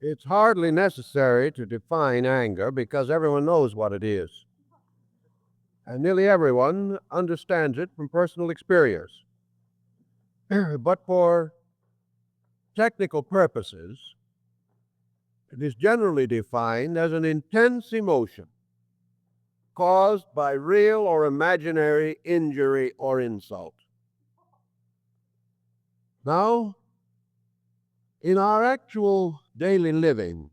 It's hardly necessary to define anger because everyone knows what it is, and nearly everyone understands it from personal experience. But for technical purposes, it is generally defined as an intense emotion caused by real or imaginary injury or insult. Now, in our actual daily living,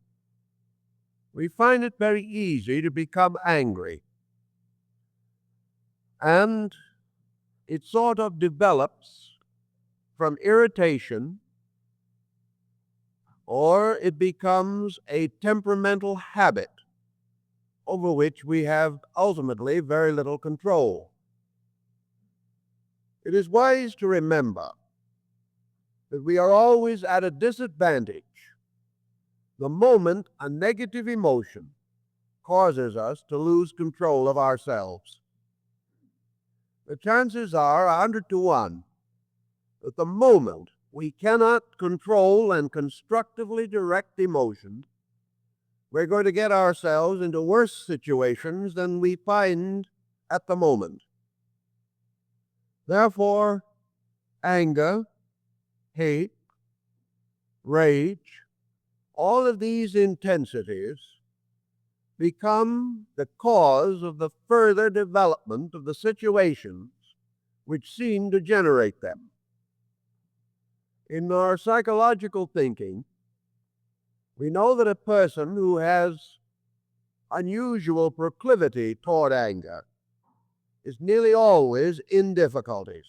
we find it very easy to become angry, and it sort of develops from irritation, or it becomes a temperamental habit over which we have ultimately very little control. It is wise to remember that we are always at a disadvantage the moment a negative emotion causes us to lose control of ourselves. The chances are 100 to 1 that the moment we cannot control and constructively direct emotion, we're going to get ourselves into worse situations than we find at the moment. Therefore, anger, hate, rage, all of these intensities become the cause of the further development of the situations which seem to generate them. In our psychological thinking, we know that a person who has unusual proclivity toward anger is nearly always in difficulties.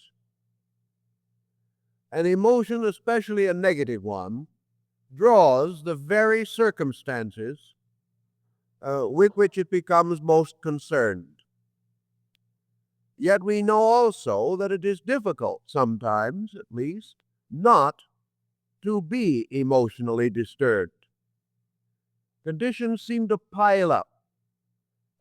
An emotion, especially a negative one, draws the very circumstances with which it becomes most concerned. Yet we know also that it is difficult, sometimes at least, not to be emotionally disturbed. Conditions seem to pile up,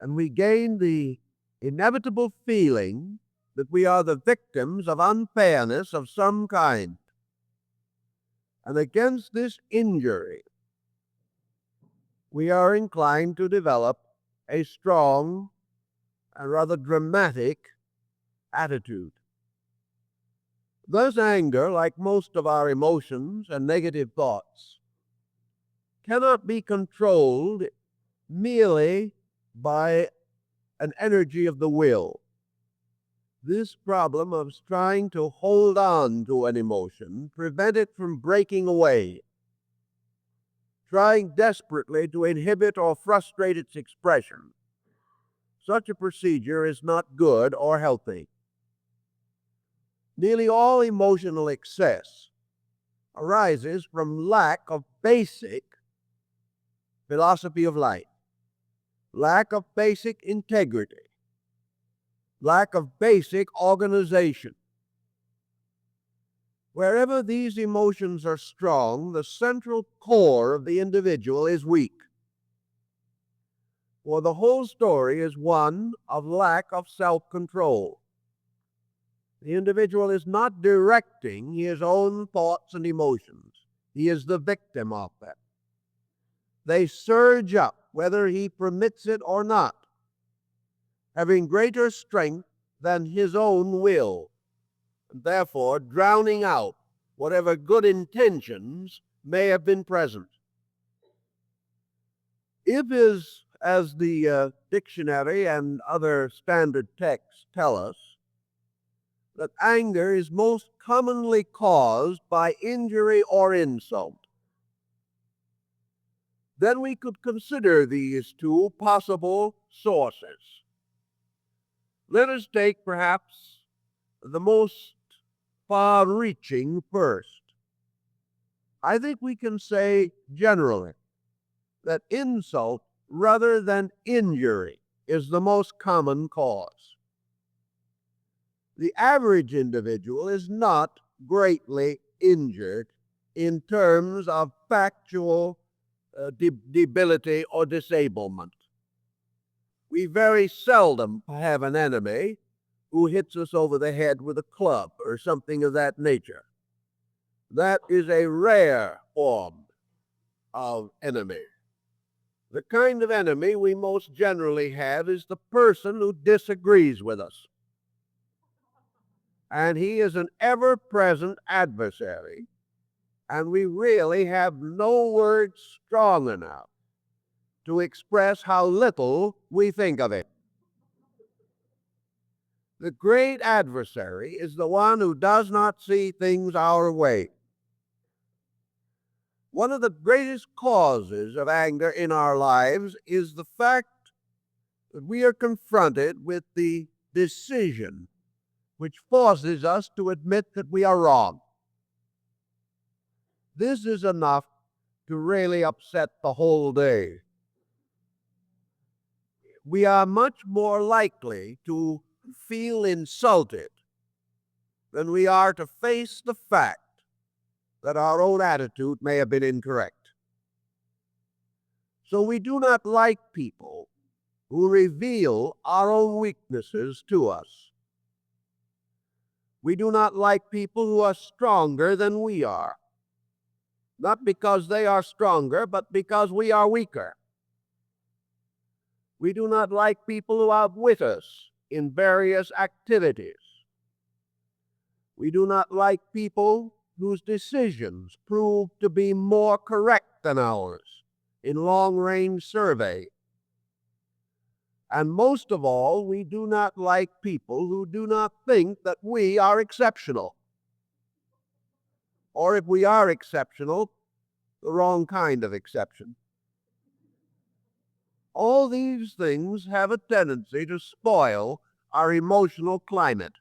and we gain the inevitable feeling that we are the victims of unfairness of some kind. And against this injury, we are inclined to develop a strong and rather dramatic attitude. Thus, anger, like most of our emotions and negative thoughts, cannot be controlled merely by an energy of the will. This problem of trying to hold on to an emotion, prevent it from breaking away, trying desperately to inhibit or frustrate its expression, such a procedure is not good or healthy. Nearly all emotional excess arises from lack of basic philosophy of life, lack of basic integrity, lack of basic organization. Wherever these emotions are strong, the central core of the individual is weak. For the whole story is one of lack of self-control. The individual is not directing his own thoughts and emotions. He is the victim of them. They surge up, whether he permits it or not, having greater strength than his own will, and therefore drowning out whatever good intentions may have been present. If, as the dictionary and other standard texts tell us, that anger is most commonly caused by injury or insult, then we could consider these two possible sources. Let us take perhaps the most far-reaching first. I think we can say generally that insult rather than injury is the most common cause. The average individual is not greatly injured in terms of factual debility or disablement. We very seldom have an enemy who hits us over the head with a club or something of that nature. That is a rare form. of enemy. The kind of enemy we most generally have is the person who disagrees with us. And he is an ever-present adversary, and we really have no words strong enough to express how little we think of it. The great adversary is the one who does not see things our way. One of the greatest causes of anger in our lives is the fact that we are confronted with the decision which forces us to admit that we are wrong. This is enough to really upset the whole day. We are much more likely to feel insulted than we are to face the fact that our own attitude may have been incorrect. So we do not like people who reveal our own weaknesses to us. We do not like people who are stronger than we are, not because they are stronger, but because we are weaker. We do not like people who outwit us in various activities. We do not like people whose decisions prove to be more correct than ours in long-range survey. And most of all, we do not like people who do not think that we are exceptional. Or if we are exceptional, the wrong kind of exception. All these things have a tendency to spoil our emotional climate.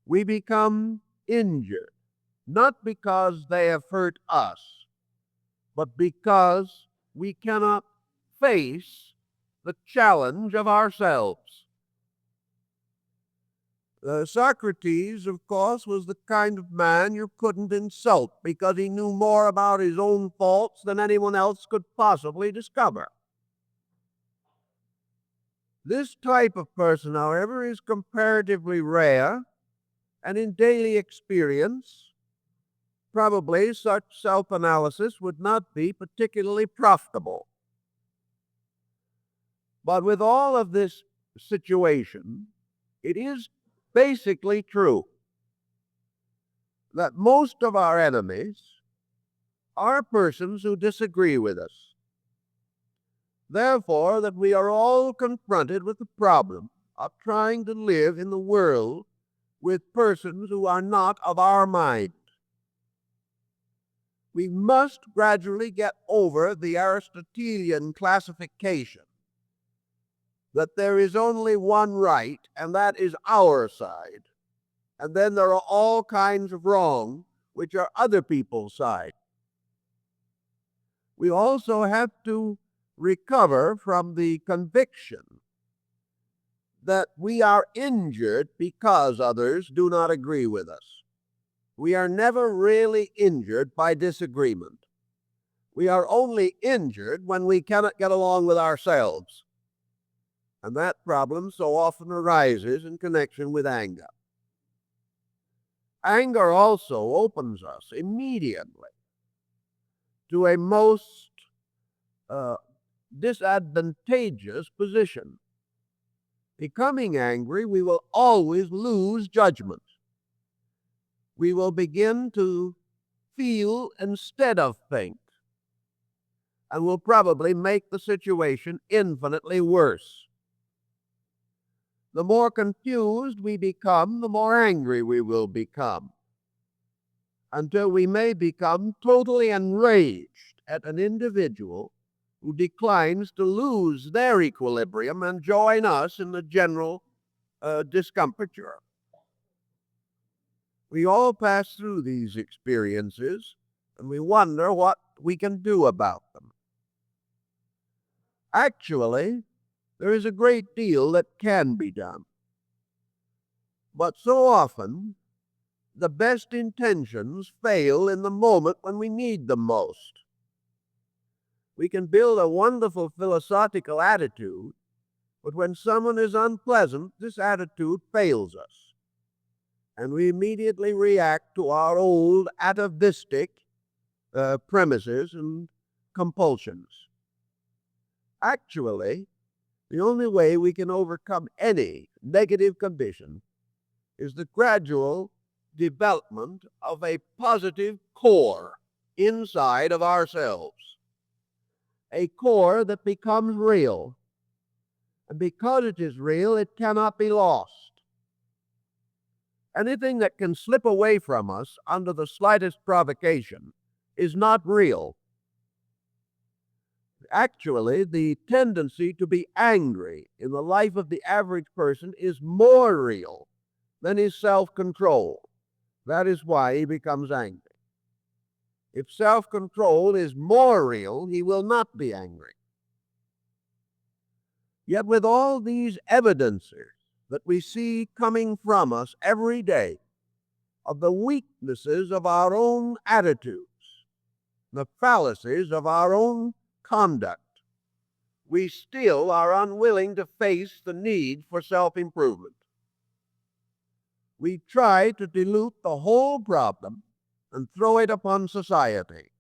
We become injured, not because they have hurt us, but because we cannot face the challenge of ourselves. Socrates, of course, was the kind of man you couldn't insult because he knew more about his own faults than anyone else could possibly discover. This type of person, however, is comparatively rare, and in daily experience, probably such self-analysis would not be particularly profitable. But with all of this situation, it is basically true that most of our enemies are persons who disagree with us. Therefore, that we are all confronted with the problem of trying to live in the world with persons who are not of our mind. We must gradually get over the Aristotelian classification that there is only one right, and that is our side. And then there are all kinds of wrong, which are other people's side. We also have to recover from the conviction that we are injured because others do not agree with us. We are never really injured by disagreement. We are only injured when we cannot get along with ourselves. And that problem so often arises in connection with anger. Anger also opens us immediately to a most disadvantageous position. Becoming angry, we will always lose judgment. We will begin to feel instead of think, and will probably make the situation infinitely worse. The more confused we become, the more angry we will become, until we may become totally enraged at an individual who declines to lose their equilibrium and join us in the general discomfiture. We all pass through these experiences, and we wonder what we can do about them. Actually, there is a great deal that can be done. But so often, the best intentions fail in the moment when we need them most. We can build a wonderful philosophical attitude, but when someone is unpleasant, this attitude fails us. And we immediately react to our old atavistic premises and compulsions. Actually, the only way we can overcome any negative condition is the gradual development of a positive core inside of ourselves, a core that becomes real. And because it is real, it cannot be lost. Anything that can slip away from us under the slightest provocation is not real. Actually, the tendency to be angry in the life of the average person is more real than his self-control. That is why he becomes angry. If self-control is more real, he will not be angry. Yet with all these evidences that we see coming from us every day of the weaknesses of our own attitudes, the fallacies of our own conduct, we still are unwilling to face the need for self-improvement. We try to dilute the whole problem and throw it upon society.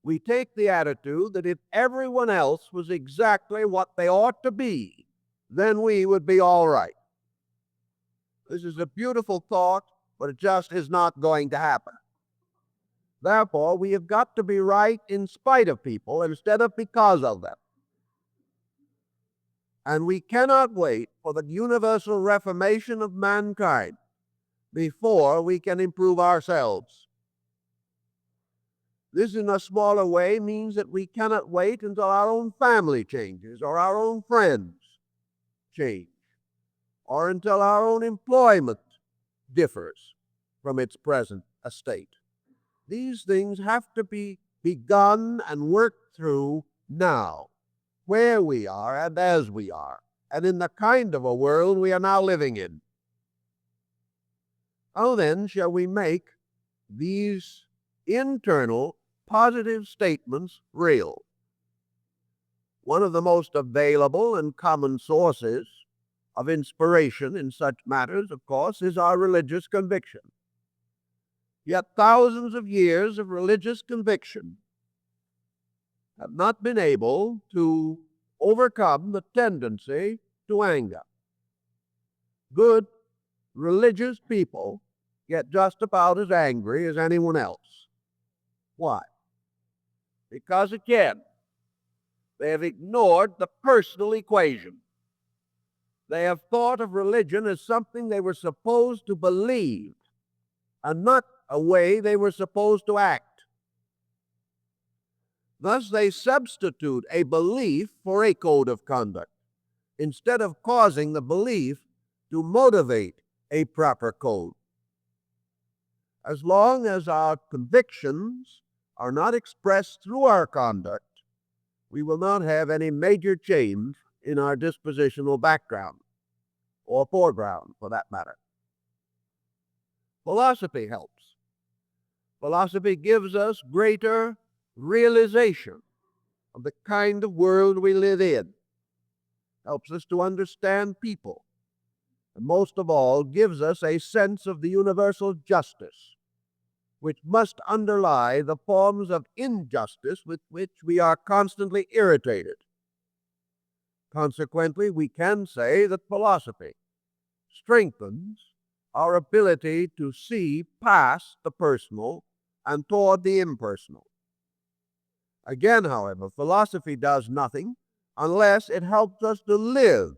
We take the attitude that if everyone else was exactly what they ought to be, then we would be all right. This is a beautiful thought, but it just is not going to happen. Therefore, we have got to be right in spite of people instead of because of them. And we cannot wait for the universal reformation of mankind before we can improve ourselves. This, in a smaller way, means that we cannot wait until our own family changes or our own friends change or until our own employment differs from its present estate. These things have to be begun and worked through now, where we are and as we are, and in the kind of a world we are now living in. How then shall we make these internal positive statements real? One of the most available and common sources of inspiration in such matters, of course, is our religious conviction. Yet thousands of years of religious conviction have not been able to overcome the tendency to anger. Good religious people get just about as angry as anyone else. Why? Because, again, they have ignored the personal equation. They have thought of religion as something they were supposed to believe and not a way they were supposed to act. Thus, they substitute a belief for a code of conduct instead of causing the belief to motivate a proper code. As long as our convictions are not expressed through our conduct, we will not have any major change in our dispositional background, or foreground for that matter. Philosophy helps. Philosophy gives us greater realization of the kind of world we live in, helps us to understand people, and most of all gives us a sense of the universal justice which must underlie the forms of injustice with which we are constantly irritated. Consequently, we can say that philosophy strengthens our ability to see past the personal and toward the impersonal. Again, however, philosophy does nothing unless it helps us to live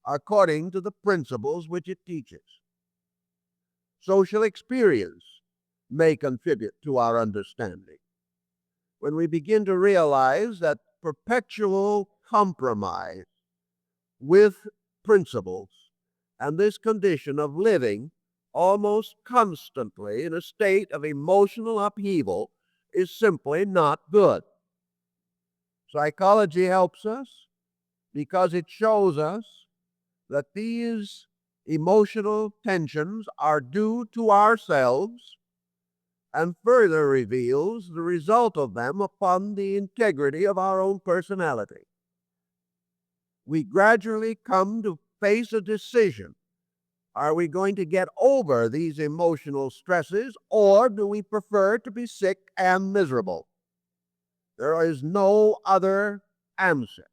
according to the principles which it teaches. Social experience may contribute to our understanding. When we begin to realize that perpetual compromise with principles and this condition of living almost constantly in a state of emotional upheaval is simply not good. Psychology helps us because it shows us that these emotional tensions are due to ourselves and further reveals the result of them upon the integrity of our own personality. We gradually come to face a decision Are we going to get over these emotional stresses, or do we prefer to be sick and miserable? There is no other answer.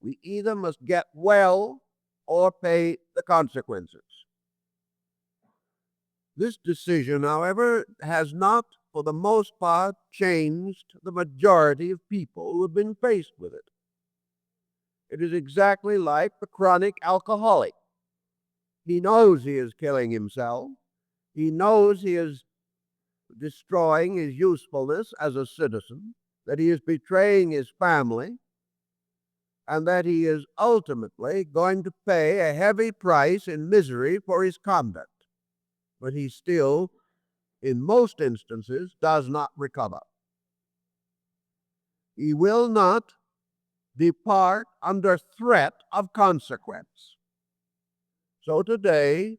We either must get well or pay the consequences. This decision, however, has not, for the most part, changed the majority of people who have been faced with it. It is exactly like the chronic alcoholic. He knows he is killing himself. He knows he is destroying his usefulness as a citizen, that he is betraying his family, and that he is ultimately going to pay a heavy price in misery for his conduct. But he still, in most instances, does not recover. He will not depart under threat of consequence. So today,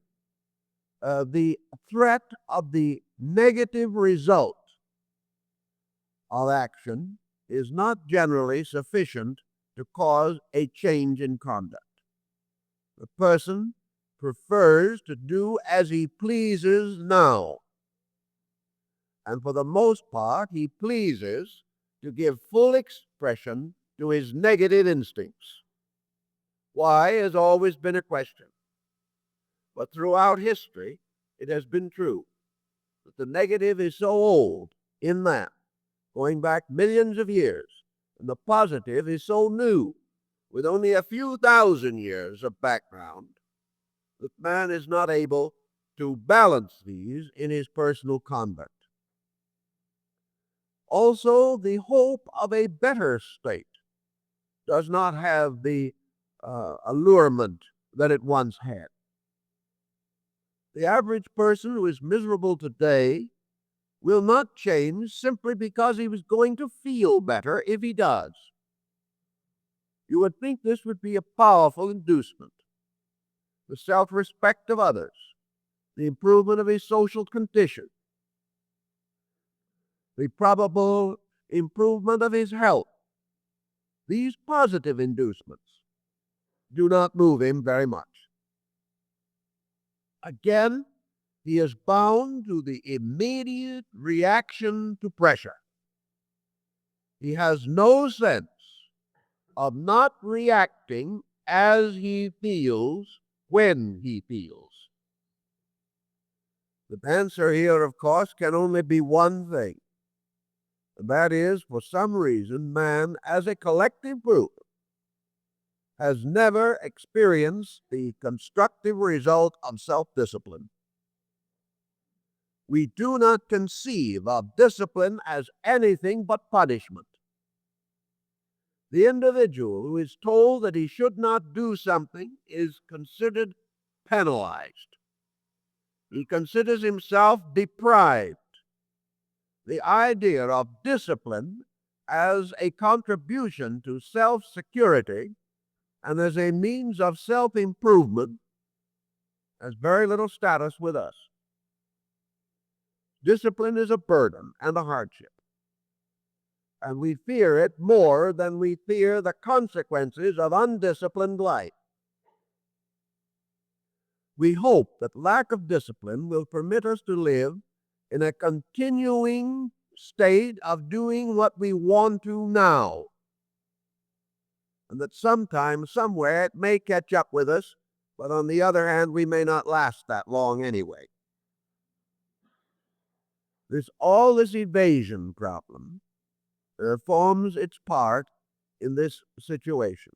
the threat of the negative result of action is not generally sufficient to cause a change in conduct. The person prefers to do as he pleases now. And for the most part, he pleases to give full expression to his negative instincts. Why has always been a question. But throughout history, it has been true that the negative is so old in that, going back millions of years, and the positive is so new, with only a few thousand years of background, that man is not able to balance these in his personal conduct. Also, the hope of a better state does not have the allurement that it once had. The average person who is miserable today will not change simply because he was going to feel better if he does. You would think this would be a powerful inducement. The self-respect of others, the improvement of his social condition, the probable improvement of his health. These positive inducements do not move him very much. Again, he is bound to the immediate reaction to pressure. He has no sense of not reacting as he feels when he feels. The answer here, of course, can only be one thing. And that is, for some reason, man as a collective group has never experienced the constructive result of self-discipline. We do not conceive of discipline as anything but punishment. The individual who is told that he should not do something is considered penalized. He considers himself deprived. The idea of discipline as a contribution to self-security and as a means of self-improvement has very little status with us. Discipline is a burden and a hardship, and we fear it more than we fear the consequences of undisciplined life. We hope that lack of discipline will permit us to live in a continuing state of doing what we want to now, and that sometime, somewhere, it may catch up with us, but on the other hand, we may not last that long anyway. All this evasion problem forms its part in this situation.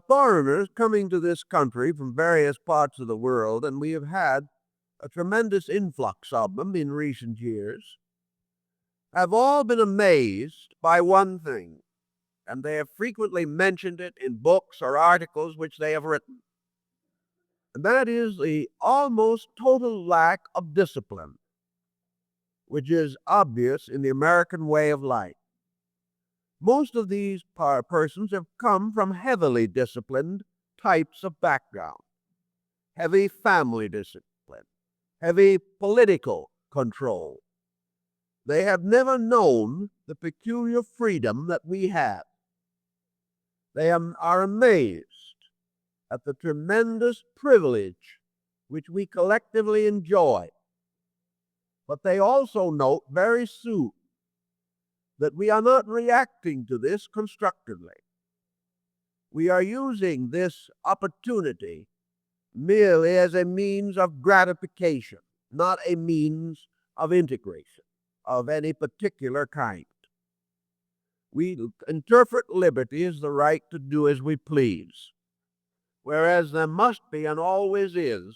Foreigners coming to this country from various parts of the world, and we have had a tremendous influx of them in recent years, have all been amazed by one thing, and they have frequently mentioned it in books or articles which they have written. And that is the almost total lack of discipline, which is obvious in the American way of life. Most of these persons have come from heavily disciplined types of background, heavy family discipline, heavy political control. They have never known the peculiar freedom that we have. They are amazed at the tremendous privilege which we collectively enjoy. But they also note very soon that we are not reacting to this constructively. We are using this opportunity merely as a means of gratification, not a means of integration of any particular kind. We interpret liberty as the right to do as we please, whereas there must be and always is,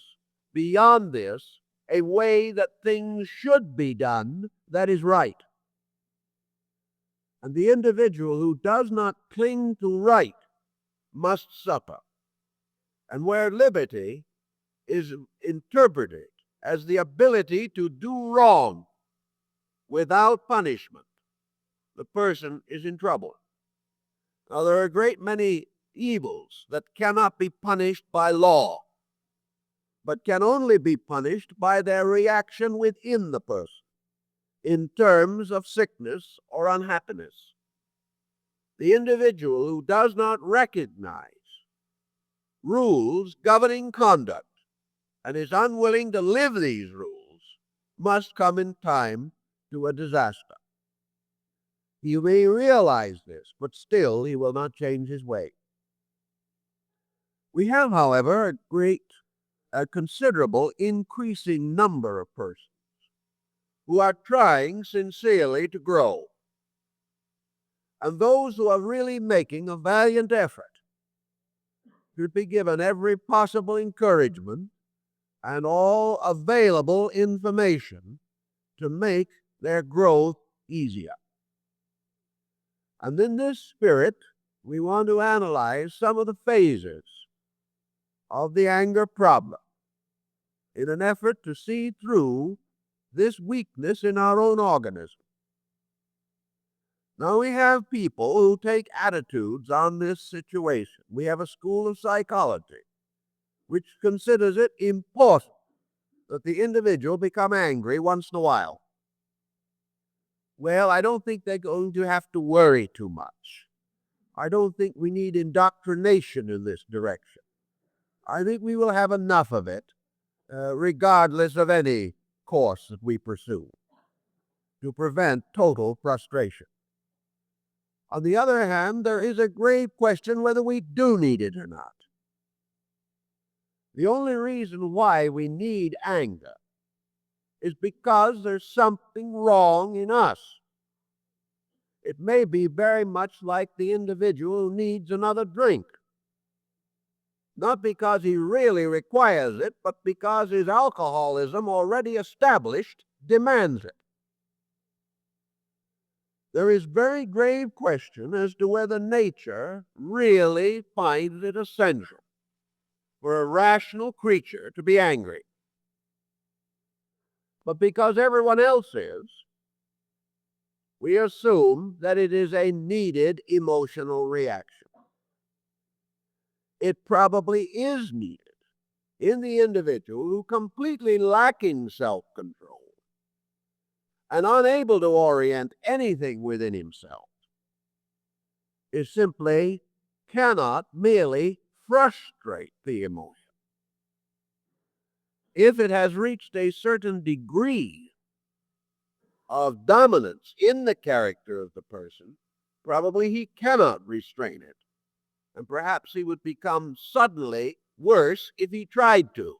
beyond this, a way that things should be done that is right. And the individual who does not cling to right must suffer. And where liberty is interpreted as the ability to do wrong without punishment, the person is in trouble. Now, there are a great many evils that cannot be punished by law, but can only be punished by their reaction within the person in terms of sickness or unhappiness. The individual who does not recognize rules governing conduct and is unwilling to live these rules must come in time to a disaster. He may realize this, but still he will not change his way. We have, however, a considerable increasing number of persons who are trying sincerely to grow. And those who are really making a valiant effort should be given every possible encouragement and all available information to make their growth easier. And in this spirit, we want to analyze some of the phases of the anger problem in an effort to see through this weakness in our own organism. Now, we have people who take attitudes on this situation. We have a school of psychology which considers it important that the individual become angry once in a while. Well, I don't think they're going to have to worry too much. I don't think we need indoctrination in this direction. I think we will have enough of it, regardless of any course that we pursue, to prevent total frustration. On the other hand, there is a grave question whether we do need it or not. The only reason why we need anger is because there's something wrong in us. It may be very much like the individual who needs another drink. Not because he really requires it, but because his alcoholism already established demands it. There is very grave question as to whether nature really finds it essential for a rational creature to be angry. But because everyone else is, we assume that it is a needed emotional reaction. It probably is needed in the individual who, completely lacking self-control and unable to orient anything within himself, is simply cannot merely frustrate the emotion. If it has reached a certain degree of dominance in the character of the person, probably he cannot restrain it. And perhaps he would become suddenly worse if he tried to.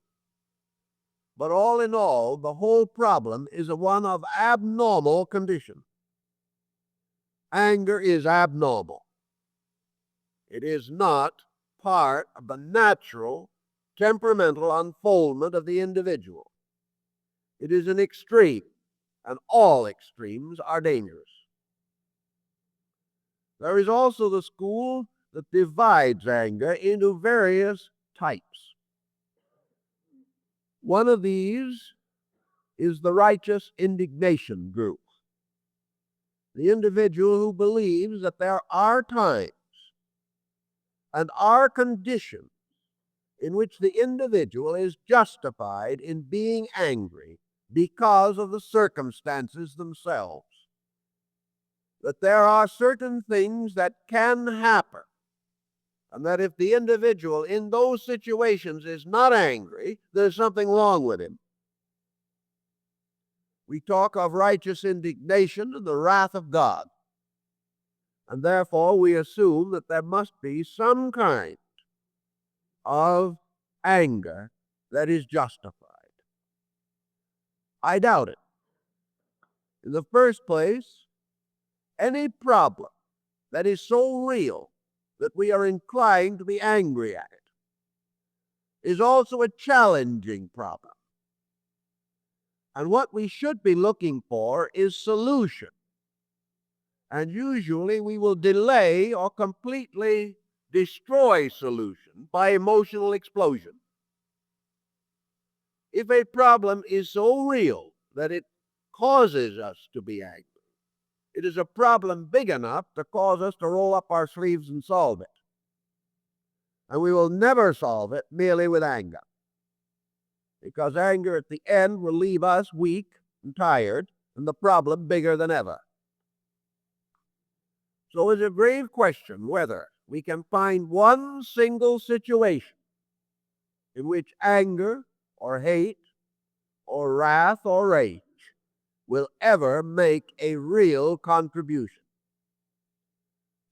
But all in all, the whole problem is one of abnormal condition. Anger is abnormal. It is not part of the natural temperamental unfoldment of the individual. It is an extreme, and all extremes are dangerous. There is also the school that divides anger into various types. One of these is the righteous indignation group. The individual who believes that there are times and are conditions in which the individual is justified in being angry because of the circumstances themselves. That there are certain things that can happen and that if the individual in those situations is not angry, there's something wrong with him. We talk of righteous indignation and the wrath of God, and therefore we assume that there must be some kind of anger that is justified. I doubt it. In the first place, any problem that is so real that we are inclined to be angry at it is also a challenging problem. And what we should be looking for is solution. And usually we will delay or completely destroy solution by emotional explosion. If a problem is so real that it causes us to be angry, it is a problem big enough to cause us to roll up our sleeves and solve it. And we will never solve it merely with anger, because anger at the end will leave us weak and tired and the problem bigger than ever. So it's a grave question whether we can find one single situation in which anger or hate or wrath or rage will ever make a real contribution.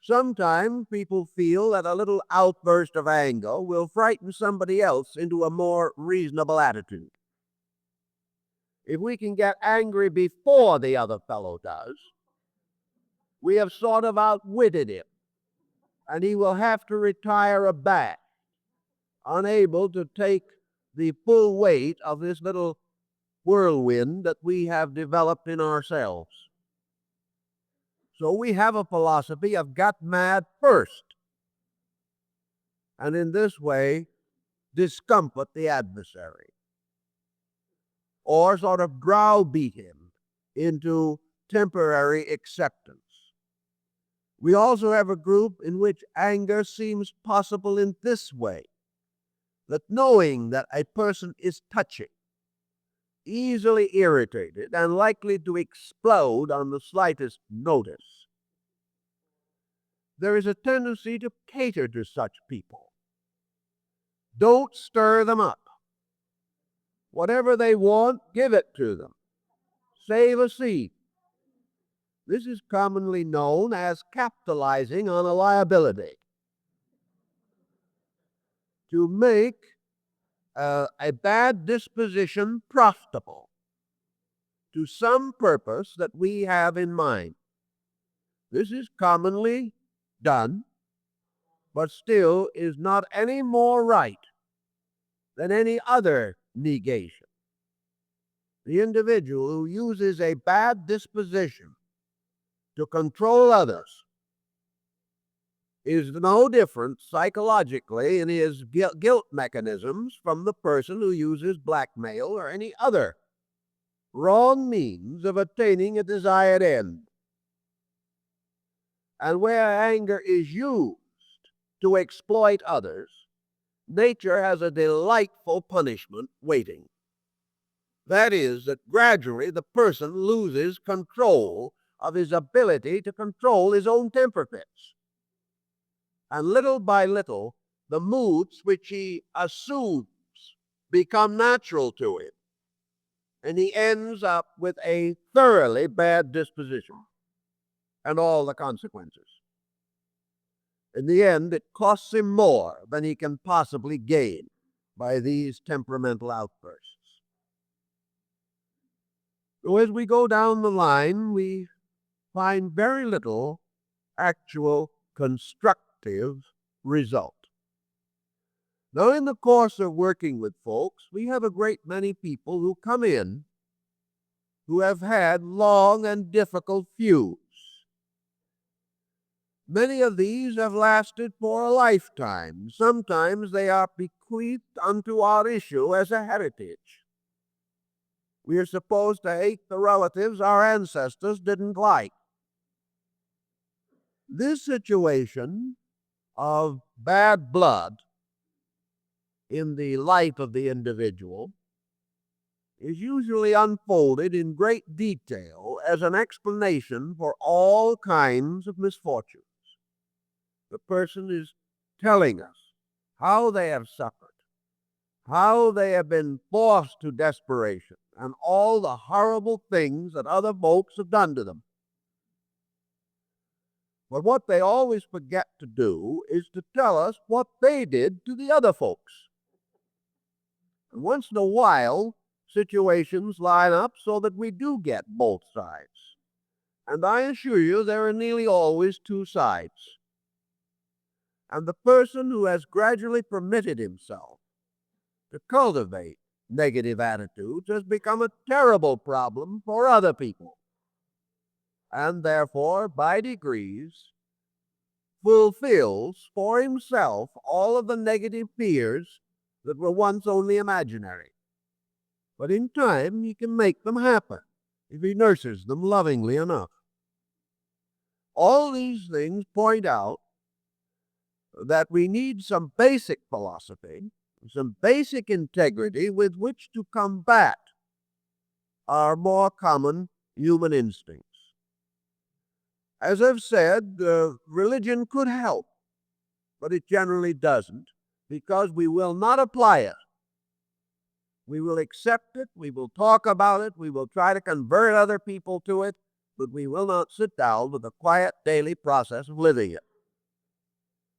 Sometimes people feel that a little outburst of anger will frighten somebody else into a more reasonable attitude. If we can get angry before the other fellow does, we have sort of outwitted him, and he will have to retire abashed, unable to take the full weight of this little whirlwind that we have developed in ourselves. So we have a philosophy of got mad first, and in this way discomfort the adversary, or sort of browbeat him into temporary acceptance. We also have a group in which anger seems possible in this way, that knowing that a person is touchy, easily irritated, and likely to explode on the slightest notice, there is a tendency to cater to such people. Don't stir them up. Whatever they want, give it to them. Save a seat. This is commonly known as capitalizing on a liability. To make a bad disposition profitable to some purpose that we have in mind. This is commonly done, but still is not any more right than any other negation. The individual who uses a bad disposition to control others is no different psychologically in his guilt mechanisms from the person who uses blackmail or any other wrong means of attaining a desired end. And where anger is used to exploit others, nature has a delightful punishment waiting. That is, that gradually the person loses control of his ability to control his own temper fits. And little by little, the moods which he assumes become natural to him, and he ends up with a thoroughly bad disposition and all the consequences. In the end, it costs him more than he can possibly gain by these temperamental outbursts. So as we go down the line, we find very little actual constructive result. Now, in the course of working with folks, we have a great many people who come in who have had long and difficult feuds. Many of these have lasted for a lifetime. Sometimes they are bequeathed unto our issue as a heritage. We are supposed to hate the relatives our ancestors didn't like. This situation of bad blood in the life of the individual is usually unfolded in great detail as an explanation for all kinds of misfortunes. The person is telling us how they have suffered, how they have been forced to desperation, and all the horrible things that other folks have done to them. But what they always forget to do is to tell us what they did to the other folks. And once in a while, situations line up so that we do get both sides. And I assure you, there are nearly always two sides. And the person who has gradually permitted himself to cultivate negative attitudes has become a terrible problem for other people. And therefore, by degrees, fulfills for himself all of the negative fears that were once only imaginary. But in time, he can make them happen if he nurses them lovingly enough. All these things point out that we need some basic philosophy, some basic integrity with which to combat our more common human instincts. As I've said, religion could help, but it generally doesn't, because we will not apply it. We will accept it, we will talk about it, we will try to convert other people to it, but we will not sit down with the quiet daily process of living it.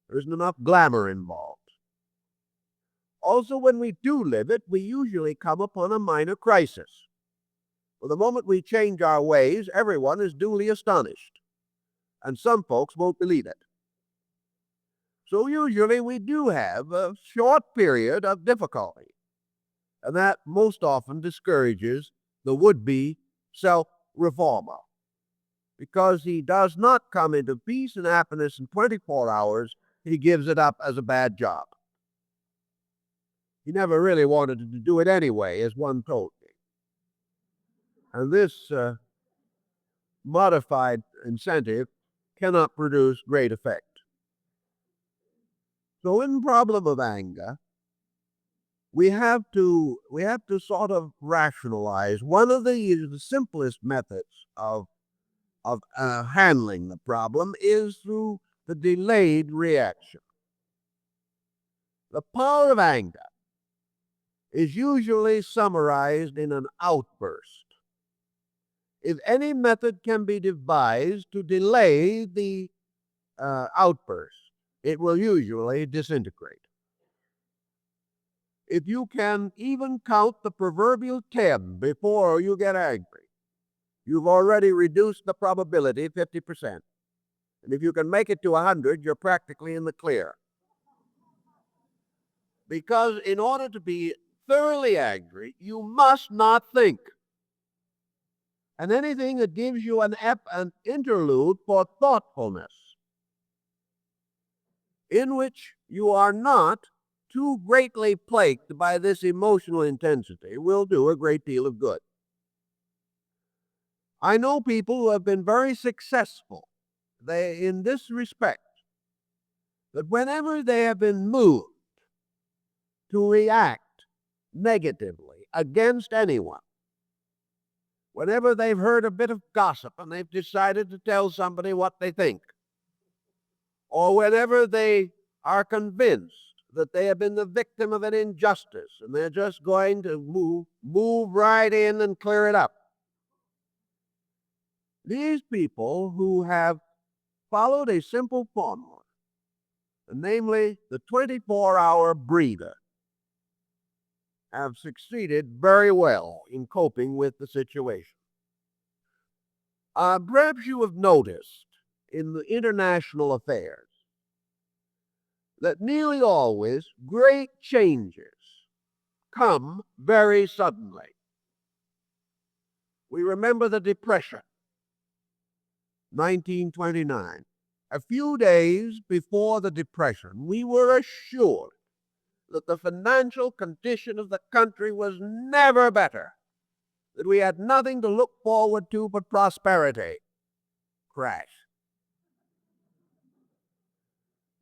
There isn't enough glamour involved. Also, when we do live it, we usually come upon a minor crisis. For the moment we change our ways, everyone is duly astonished, and some folks won't believe it. So usually we do have a short period of difficulty, and that most often discourages the would-be self-reformer, because he does not come into peace and happiness in 24 hours. He gives it up as a bad job. He never really wanted to do it anyway, as one told me. And this modified incentive cannot produce great effect. So in the problem of anger, we have to sort of rationalize. One of the simplest methods of handling the problem is through the delayed reaction. The power of anger is usually summarized in an outburst. If any method can be devised to delay the outburst, it will usually disintegrate. If you can even count the proverbial 10 before you get angry, you've already reduced the probability 50%. And if you can make it to 100, you're practically in the clear. Because in order to be thoroughly angry, you must not think. And anything that gives you an interlude for thoughtfulness, in which you are not too greatly plagued by this emotional intensity, will do a great deal of good. I know people who have been very successful in this respect, that whenever they have been moved to react negatively against anyone, whenever they've heard a bit of gossip and they've decided to tell somebody what they think, or whenever they are convinced that they have been the victim of an injustice and they're just going to move right in and clear it up. These people who have followed a simple formula, namely the 24-hour breather, have succeeded very well in coping with the situation. Perhaps you have noticed in the international affairs that nearly always great changes come very suddenly. We remember the Depression, 1929. A few days before the Depression, we were assured that the financial condition of the country was never better, that we had nothing to look forward to but prosperity. Crash.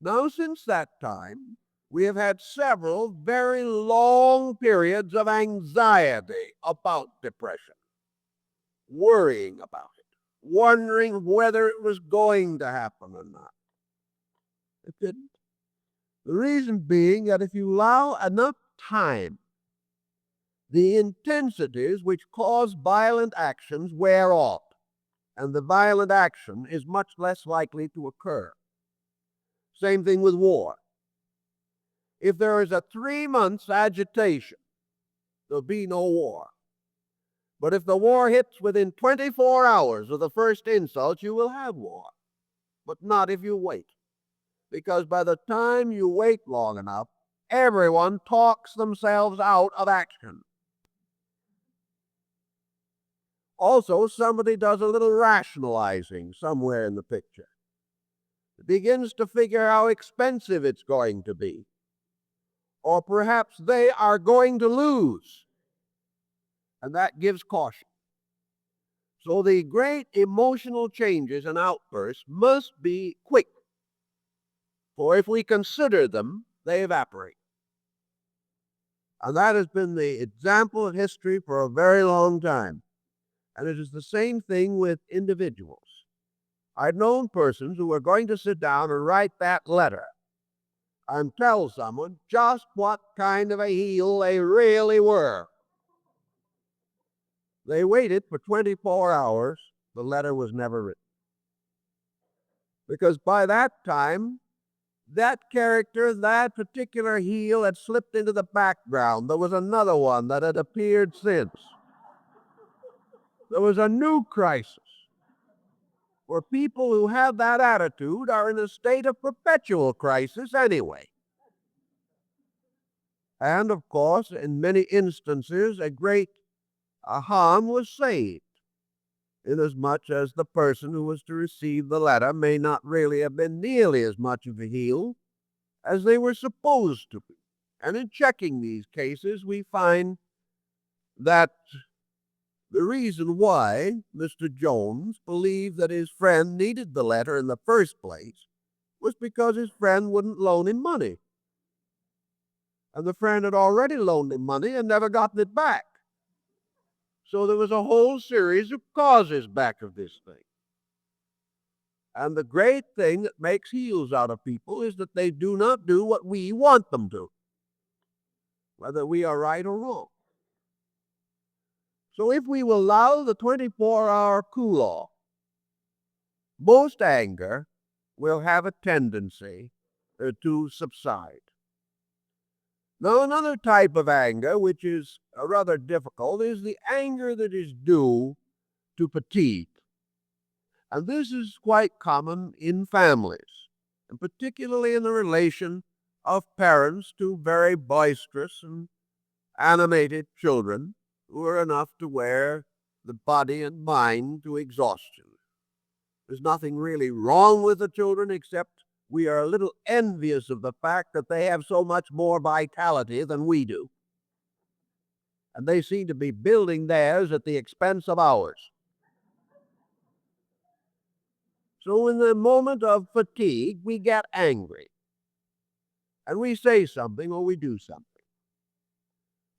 Now, since that time, we have had several very long periods of anxiety about depression, worrying about it, wondering whether it was going to happen or not. It didn't. The reason being that if you allow enough time, the intensities which cause violent actions wear off, and the violent action is much less likely to occur. Same thing with war. If there is a 3 months agitation, there'll be no war. But if the war hits within 24 hours of the first insult, you will have war. But not if you wait. Because by the time you wait long enough, everyone talks themselves out of action. Also, somebody does a little rationalizing somewhere in the picture. It begins to figure how expensive it's going to be. Or perhaps they are going to lose. And that gives caution. So the great emotional changes and outbursts must be quick. For if we consider them, they evaporate. And that has been the example in history for a very long time. And it is the same thing with individuals. I've known persons who were going to sit down and write that letter and tell someone just what kind of a heel they really were. They waited for 24 hours. The letter was never written. Because by that time, that character, that particular heel had slipped into the background. There was another one that had appeared since. There was a new crisis. For people who have that attitude are in a state of perpetual crisis anyway. And of course, in many instances, a great harm was saved, inasmuch as the person who was to receive the letter may not really have been nearly as much of a heel as they were supposed to be. And in checking these cases, we find that the reason why Mr. Jones believed that his friend needed the letter in the first place was because his friend wouldn't loan him money. And the friend had already loaned him money and never gotten it back. So there was a whole series of causes back of this thing. And the great thing that makes heels out of people is that they do not do what we want them to, whether we are right or wrong. So if we will allow the 24-hour cool-off, most anger will have a tendency to subside. Now, another type of anger, which is rather difficult, is the anger that is due to fatigue. And this is quite common in families, and particularly in the relation of parents to very boisterous and animated children who are enough to wear the body and mind to exhaustion. There's nothing really wrong with the children except we are a little envious of the fact that they have so much more vitality than we do. And they seem to be building theirs at the expense of ours. So in the moment of fatigue, we get angry. And we say something or we do something.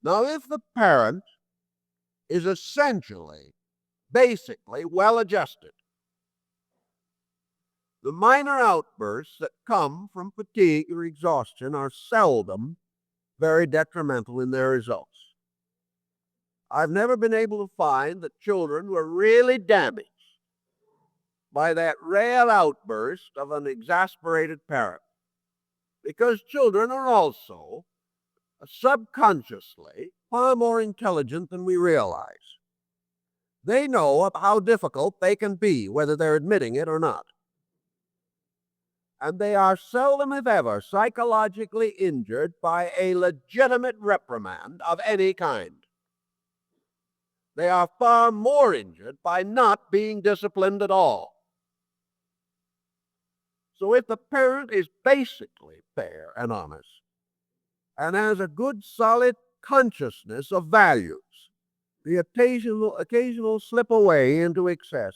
Now, if the parent is essentially, basically well adjusted, the minor outbursts that come from fatigue or exhaustion are seldom very detrimental in their results. I've never been able to find that children were really damaged by that rare outburst of an exasperated parent, because children are also subconsciously far more intelligent than we realize. They know how difficult they can be, whether they're admitting it or not. And they are seldom, if ever, psychologically injured by a legitimate reprimand of any kind. They are far more injured by not being disciplined at all. So if the parent is basically fair and honest, and has a good solid consciousness of values, the occasional slip away into excess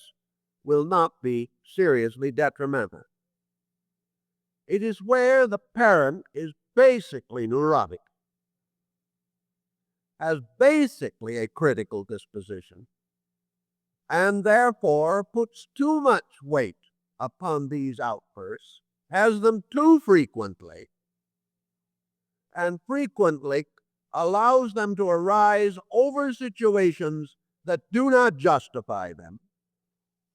will not be seriously detrimental. It is where the parent is basically neurotic, has basically a critical disposition, and therefore puts too much weight upon these outbursts, has them too frequently, and frequently allows them to arise over situations that do not justify them,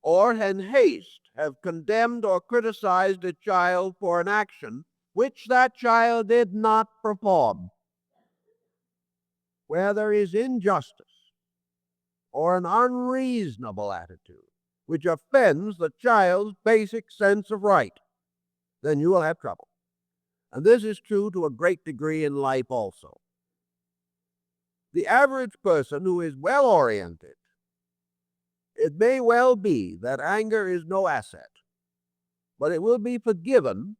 or in haste have condemned or criticized a child for an action which that child did not perform. Where there is injustice or an unreasonable attitude which offends the child's basic sense of right, then you will have trouble. And this is true to a great degree in life also. The average person who is well oriented, it may well be that anger is no asset, but it will be forgiven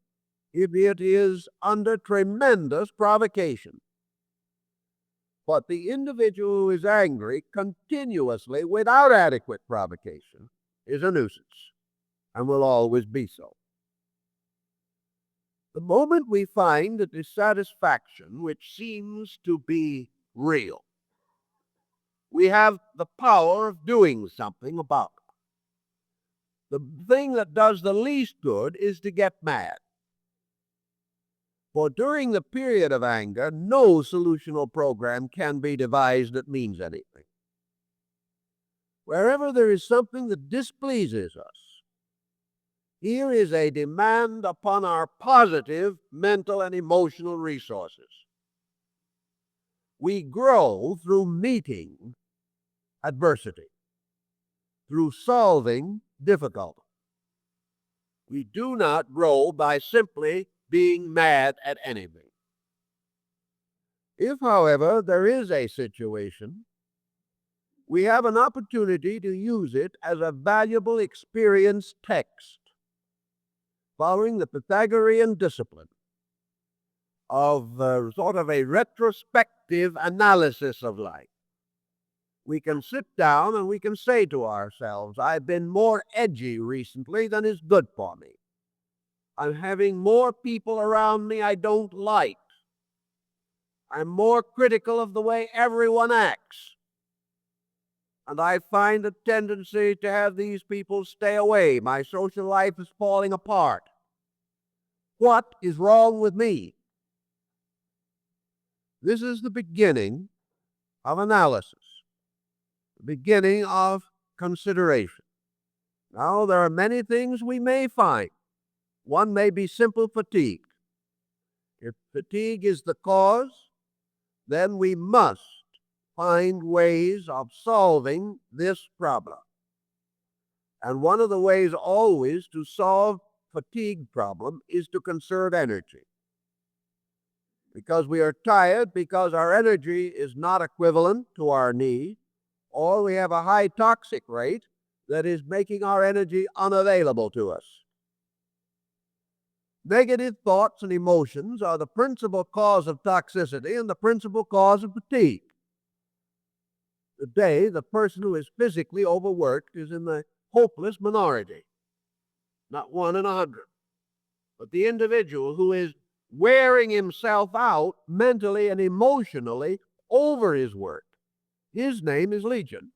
if it is under tremendous provocation. But the individual who is angry continuously without adequate provocation is a nuisance and will always be so. The moment we find a dissatisfaction which seems to be real, we have the power of doing something about it. The thing that does the least good is to get mad. For during the period of anger, no solutional program can be devised that means anything. Wherever there is something that displeases us, here is a demand upon our positive mental and emotional resources. We grow through meeting adversity, through solving difficulty. We do not grow by simply being mad at anything. If, however, there is a situation, we have an opportunity to use it as a valuable experience text, following the Pythagorean discipline of sort of a retrospective analysis of life. We can sit down and we can say to ourselves, I've been more edgy recently than is good for me. I'm having more people around me I don't like. I'm more critical of the way everyone acts. And I find a tendency to have these people stay away. My social life is falling apart. What is wrong with me? This is the beginning of analysis, the beginning of consideration. Now, there are many things we may find. One may be simple fatigue. If fatigue is the cause, then we must find ways of solving this problem. And one of the ways always to solve fatigue problem is to conserve energy. Because we are tired, because our energy is not equivalent to our need, or we have a high toxic rate that is making our energy unavailable to us. Negative thoughts and emotions are the principal cause of toxicity and the principal cause of fatigue. Today, the person who is physically overworked is in the hopeless minority, not 1 in 100. But the individual who is wearing himself out mentally and emotionally over his work, his name is legion.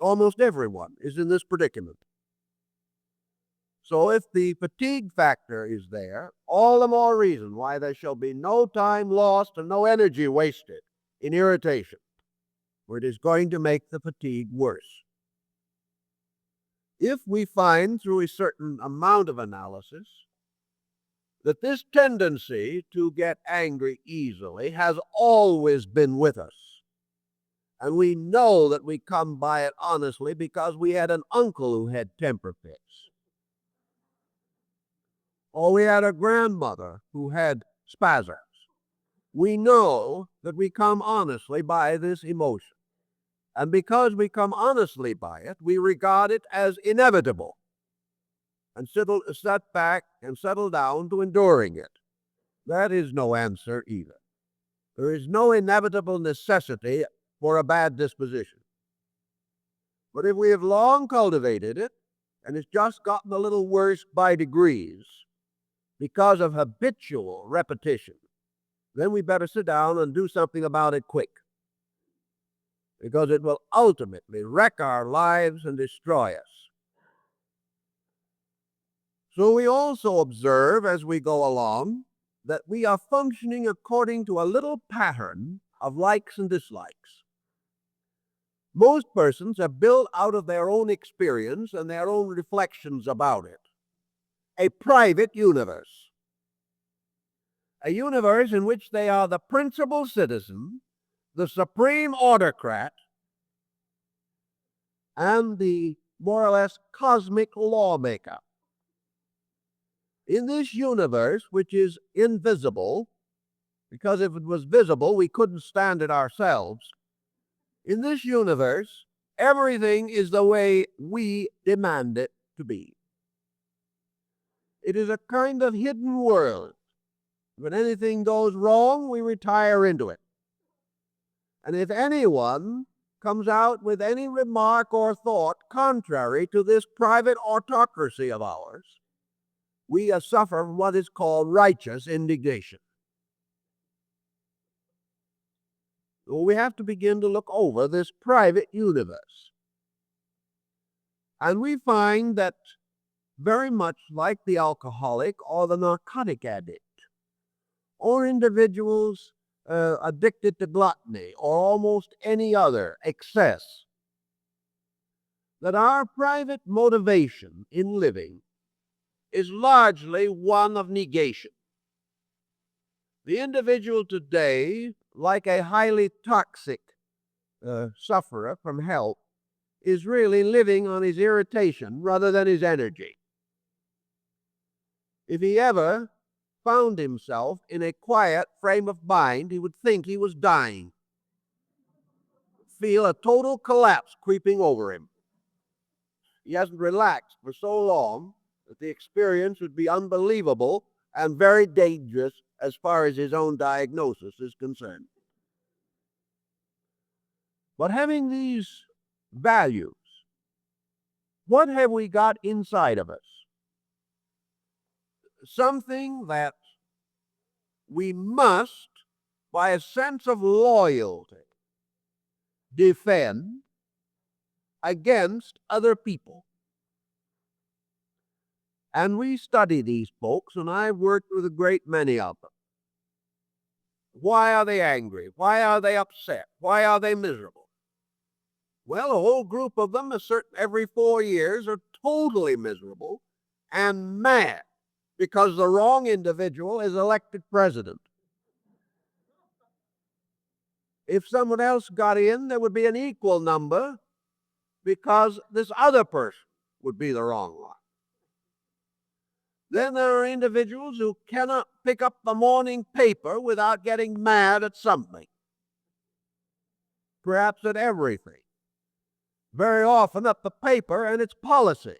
Almost everyone is in this predicament. So if the fatigue factor is there, all the more reason why there shall be no time lost and no energy wasted in irritation, for it is going to make the fatigue worse. If we find through a certain amount of analysis that this tendency to get angry easily has always been with us, and we know that we come by it honestly because we had an uncle who had temper fits, or we had a grandmother who had spasms. We know that we come honestly by this emotion. And because we come honestly by it, we regard it as inevitable and set back and settle down to enduring it. That is no answer either. There is no inevitable necessity for a bad disposition. But if we have long cultivated it, and it's just gotten a little worse by degrees because of habitual repetition, then we better sit down and do something about it quick, because it will ultimately wreck our lives and destroy us. So we also observe as we go along that we are functioning according to a little pattern of likes and dislikes. Most persons are built out of their own experience and their own reflections about it. A private universe. A universe in which they are the principal citizen, the supreme autocrat, and the more or less cosmic lawmaker. In this universe, which is invisible, because if it was visible, we couldn't stand it ourselves. In this universe, everything is the way we demand it to be. It is a kind of hidden world. When anything goes wrong, we retire into it. And if anyone comes out with any remark or thought contrary to this private autocracy of ours, we suffer from what is called righteous indignation. So we have to begin to look over this private universe. And we find that very much like the alcoholic or the narcotic addict, or individuals addicted to gluttony or almost any other excess, that our private motivation in living is largely one of negation. The individual today, like a highly toxic sufferer from health, is really living on his irritation rather than his energy. If he ever found himself in a quiet frame of mind, he would think he was dying, feel a total collapse creeping over him. He hasn't relaxed for so long that the experience would be unbelievable and very dangerous as far as his own diagnosis is concerned. But having these values, what have we got inside of us? Something that we must, by a sense of loyalty, defend against other people. And we study these folks, and I've worked with a great many of them. Why are they angry? Why are they upset? Why are they miserable? Well, a whole group of them, every 4 years, are totally miserable and mad because the wrong individual is elected president. If someone else got in, there would be an equal number because this other person would be the wrong one. Then there are individuals who cannot pick up the morning paper without getting mad at something, perhaps at everything, very often at the paper and its policy.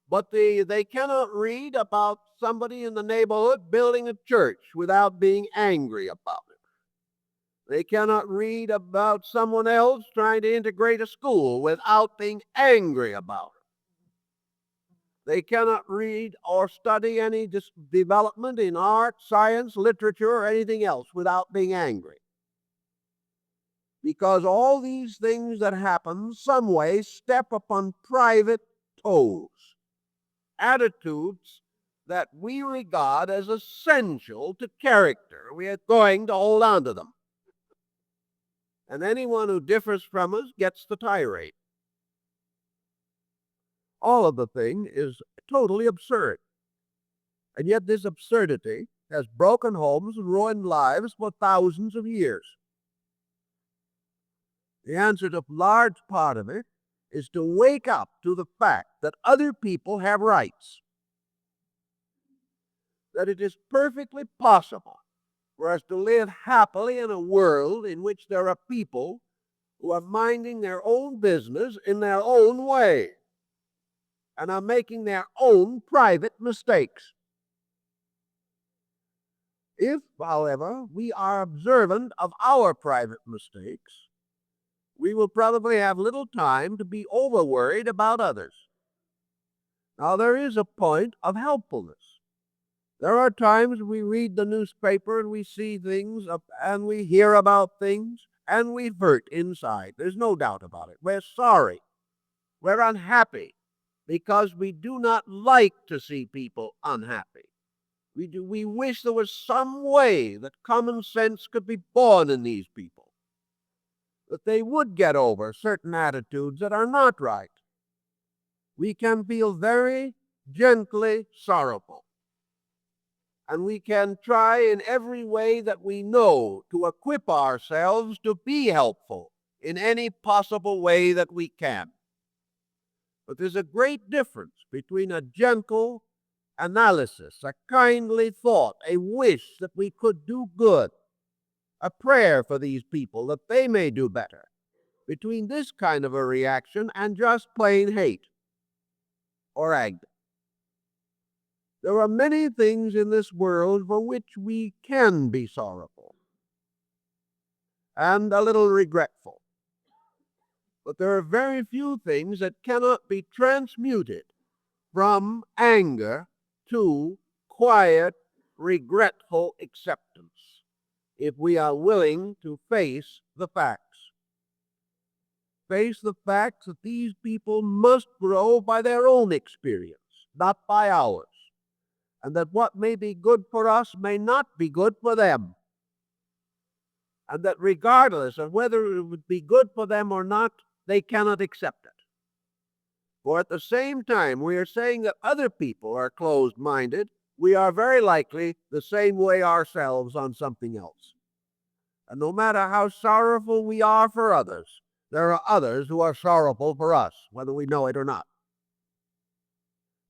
But they cannot read about somebody in the neighborhood building a church without being angry about it. They cannot read about someone else trying to integrate a school without being angry about it. They cannot read or study any development in art, science, literature, or anything else without being angry. Because all these things that happen some way step upon private toes, attitudes that we regard as essential to character. We are going to hold on to them. And anyone who differs from us gets the tirade. All of the thing is totally absurd. And yet this absurdity has broken homes and ruined lives for thousands of years. The answer to a large part of it is to wake up to the fact that other people have rights. That it is perfectly possible for us to live happily in a world in which there are people who are minding their own business in their own way and are making their own private mistakes. If, however, we are observant of our private mistakes, we will probably have little time to be over-worried about others. Now, there is a point of helpfulness. There are times we read the newspaper and we see things and we hear about things and we hurt inside. There's no doubt about it. We're sorry. We're unhappy because we do not like to see people unhappy. We wish there was some way that common sense could be born in these people, that they would get over certain attitudes that are not right. We can feel very gently sorrowful, and we can try in every way that we know to equip ourselves to be helpful in any possible way that we can. But there's a great difference between a gentle analysis, a kindly thought, a wish that we could do good, a prayer for these people that they may do better, between this kind of a reaction and just plain hate or anger. There are many things in this world for which we can be sorrowful and a little regretful. But there are very few things that cannot be transmuted from anger to quiet, regretful acceptance if we are willing to face the facts. Face the facts that these people must grow by their own experience, not by ours, and that what may be good for us may not be good for them, and that regardless of whether it would be good for them or not, they cannot accept it. For at the same time we are saying that other people are closed-minded, we are very likely the same way ourselves on something else. And no matter how sorrowful we are for others, there are others who are sorrowful for us, whether we know it or not.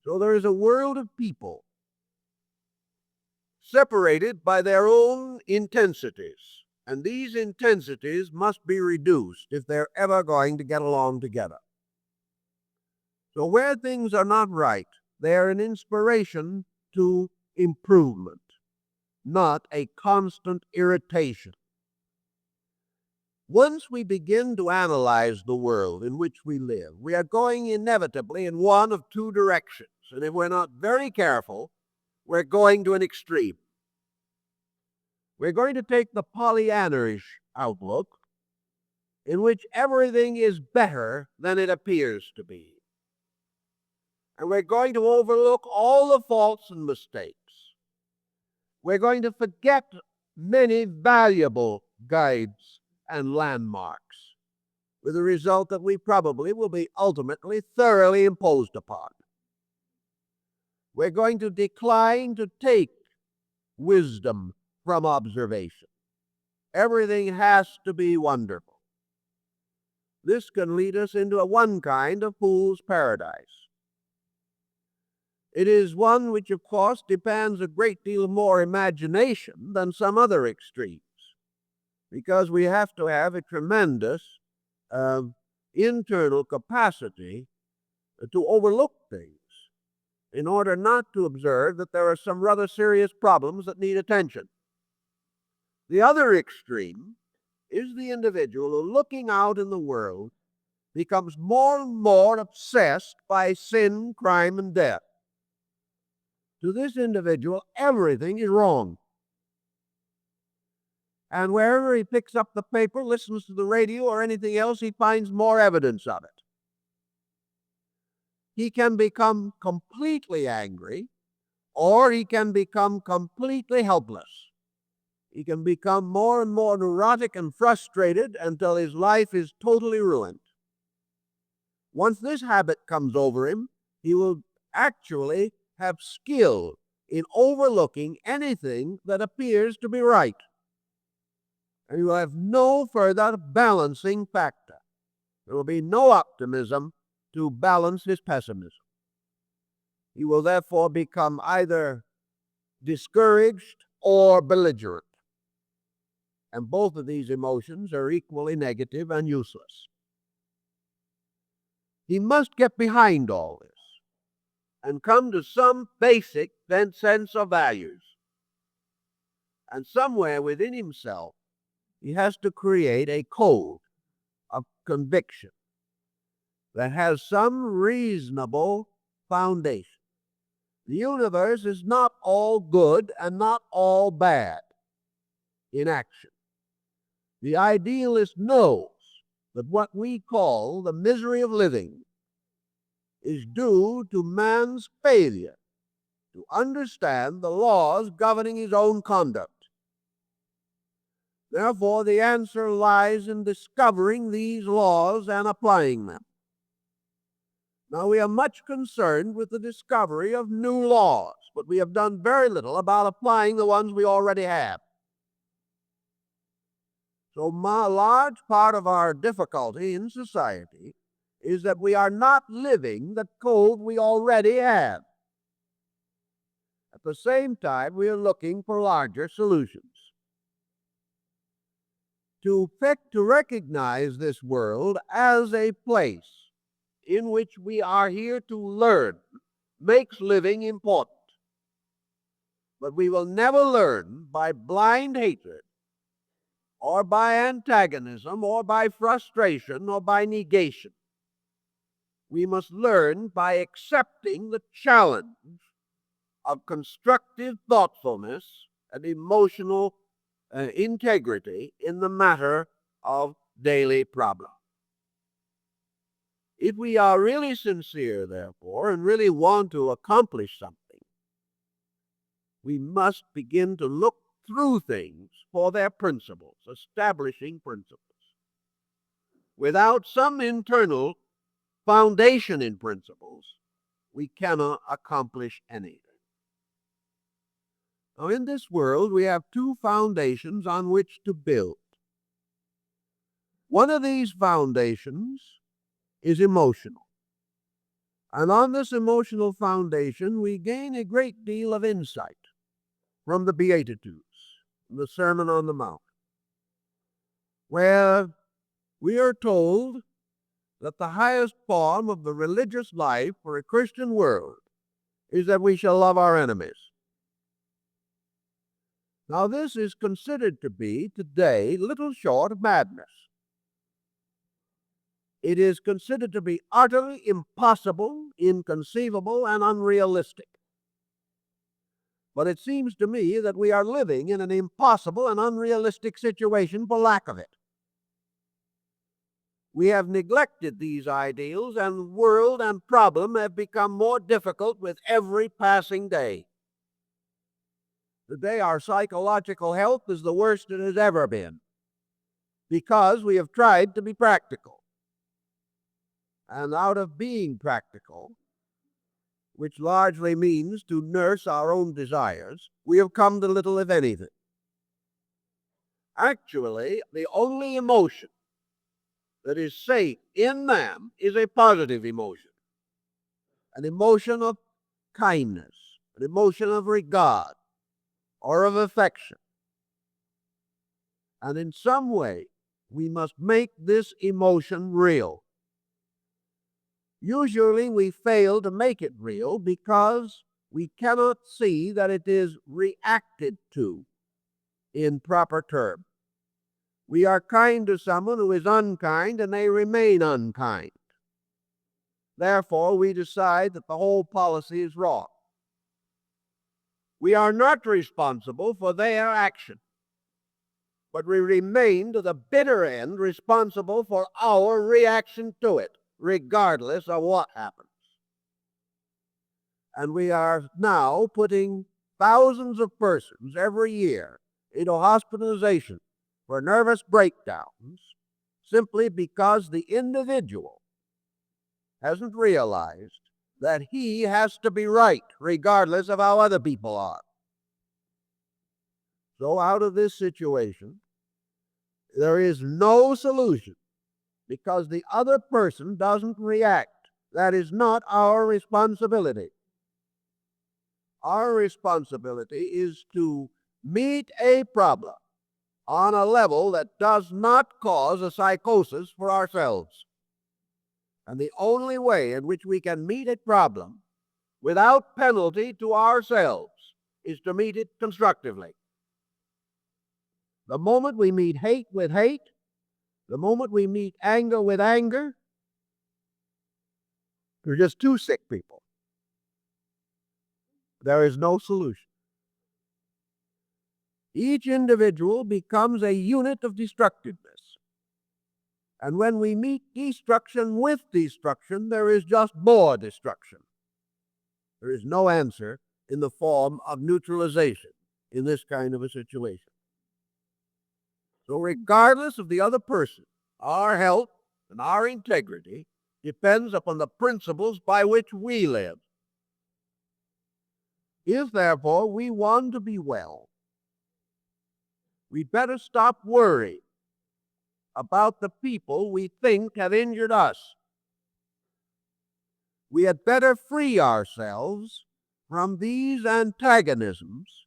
So there is a world of people separated by their own intensities, and these intensities must be reduced if they're ever going to get along together. So where things are not right, they are an inspiration to improvement, not a constant irritation. Once we begin to analyze the world in which we live, we are going inevitably in one of two directions, and if we're not very careful, we're going to an extreme. We're going to take the Pollyanna-ish outlook, in which everything is better than it appears to be. And we're going to overlook all the faults and mistakes. We're going to forget many valuable guides and landmarks, with the result that we probably will be ultimately thoroughly imposed upon. We're going to decline to take wisdom from observation. Everything has to be wonderful. This can lead us into one kind of fool's paradise. It is one which, of course, demands a great deal more imagination than some other extremes, because we have to have a tremendous internal capacity to overlook things in order not to observe that there are some rather serious problems that need attention. The other extreme is the individual who, looking out in the world, becomes more and more obsessed by sin, crime, and death. To this individual, everything is wrong. And wherever he picks up the paper, listens to the radio, or anything else, he finds more evidence of it. He can become completely angry, or he can become completely helpless. He can become more and more neurotic and frustrated until his life is totally ruined. Once this habit comes over him, he will actually have skill in overlooking anything that appears to be right. And he will have no further balancing factor. There will be no optimism to balance his pessimism. He will therefore become either discouraged or belligerent. And both of these emotions are equally negative and useless. He must get behind all this and come to some basic sense of values. And somewhere within himself, he has to create a code of conviction that has some reasonable foundation. The universe is not all good and not all bad in action. The idealist knows that what we call the misery of living is due to man's failure to understand the laws governing his own conduct. Therefore, the answer lies in discovering these laws and applying them. Now, we are much concerned with the discovery of new laws, but we have done very little about applying the ones we already have. So, a large part of our difficulty in society is that we are not living the code we already have. At the same time, we are looking for larger solutions. To recognize this world as a place in which we are here to learn makes living important. But we will never learn by blind hatred, or by antagonism, or by frustration, or by negation. We must learn by accepting the challenge of constructive thoughtfulness and emotional integrity in the matter of daily problems. If we are really sincere, therefore, and really want to accomplish something, we must begin to look through things for their principles, establishing principles. Without some internal foundation in principles, we cannot accomplish anything. Now, in this world, we have two foundations on which to build. One of these foundations is emotional. And on this emotional foundation, we gain a great deal of insight from the Beatitudes, the Sermon on the Mount, where we are told that the highest form of the religious life for a Christian world is that we shall love our enemies. Now, this is considered to be today little short of madness. It is considered to be utterly impossible, inconceivable, and unrealistic. But it seems to me that we are living in an impossible and unrealistic situation for lack of it. We have neglected these ideals, and world and problem have become more difficult with every passing day. Today, our psychological health is the worst it has ever been, because we have tried to be practical. And out of being practical, which largely means to nurse our own desires, we have come to little, if anything. Actually, the only emotion that is safe in them is a positive emotion, an emotion of kindness, an emotion of regard, or of affection. And in some way, we must make this emotion real. Usually we fail to make it real because we cannot see that it is reacted to in proper terms. We are kind to someone who is unkind, and they remain unkind. Therefore, we decide that the whole policy is wrong. We are not responsible for their action, but we remain to the bitter end responsible for our reaction to it, regardless of what happens. And we are now putting thousands of persons every year into hospitalization for nervous breakdowns simply because the individual hasn't realized that he has to be right regardless of how other people are. So out of this situation, there is no solution because the other person doesn't react. That is not our responsibility. Our responsibility is to meet a problem on a level that does not cause a psychosis for ourselves. And the only way in which we can meet a problem without penalty to ourselves is to meet it constructively. The moment we meet hate with hate, the moment we meet anger with anger, we're just two sick people. There is no solution. Each individual becomes a unit of destructiveness. And when we meet destruction with destruction, there is just more destruction. There is no answer in the form of neutralization in this kind of a situation. So regardless of the other person, our health and our integrity depends upon the principles by which we live. If, therefore, we want to be well, we'd better stop worrying about the people we think have injured us. We had better free ourselves from these antagonisms,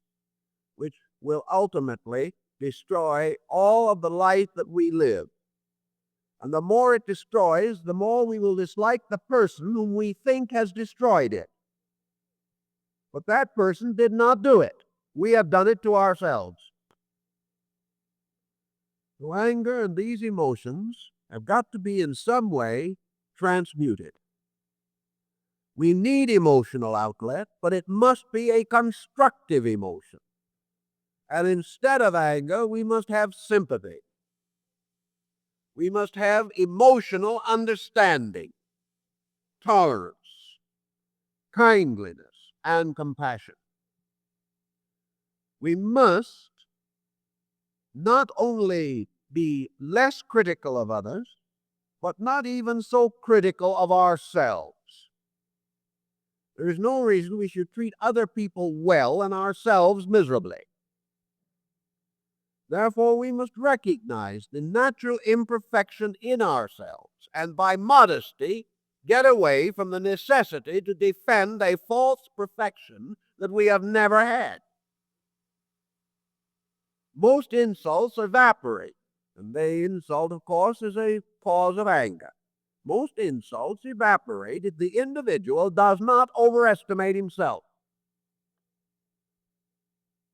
which will ultimately destroy all of the life that we live. And the more it destroys, the more we will dislike the person whom we think has destroyed it. But that person did not do it. We have done it to ourselves. So anger and these emotions have got to be in some way transmuted. We need emotional outlet, but it must be a constructive emotion. And instead of anger, we must have sympathy. We must have emotional understanding, tolerance, kindliness, and compassion. We must not only be less critical of others, but not even so critical of ourselves. There is no reason we should treat other people well and ourselves miserably. Therefore, we must recognize the natural imperfection in ourselves, and by modesty, get away from the necessity to defend a false perfection that we have never had. Most insults evaporate, and the insult, of course, is a cause of anger. Most insults evaporate if the individual does not overestimate himself.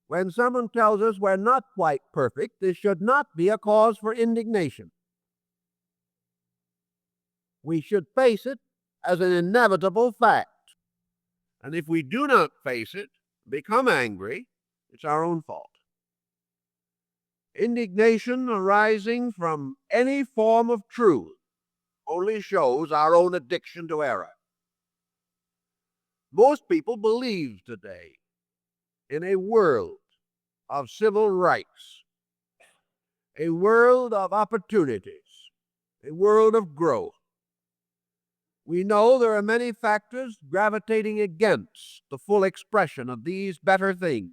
When someone tells us we're not quite perfect, this should not be a cause for indignation. We should face it as an inevitable fact. And if we do not face it, become angry, it's our own fault. Indignation arising from any form of truth only shows our own addiction to error. Most people believe today in a world of civil rights, a world of opportunities, a world of growth. We know there are many factors gravitating against the full expression of these better things,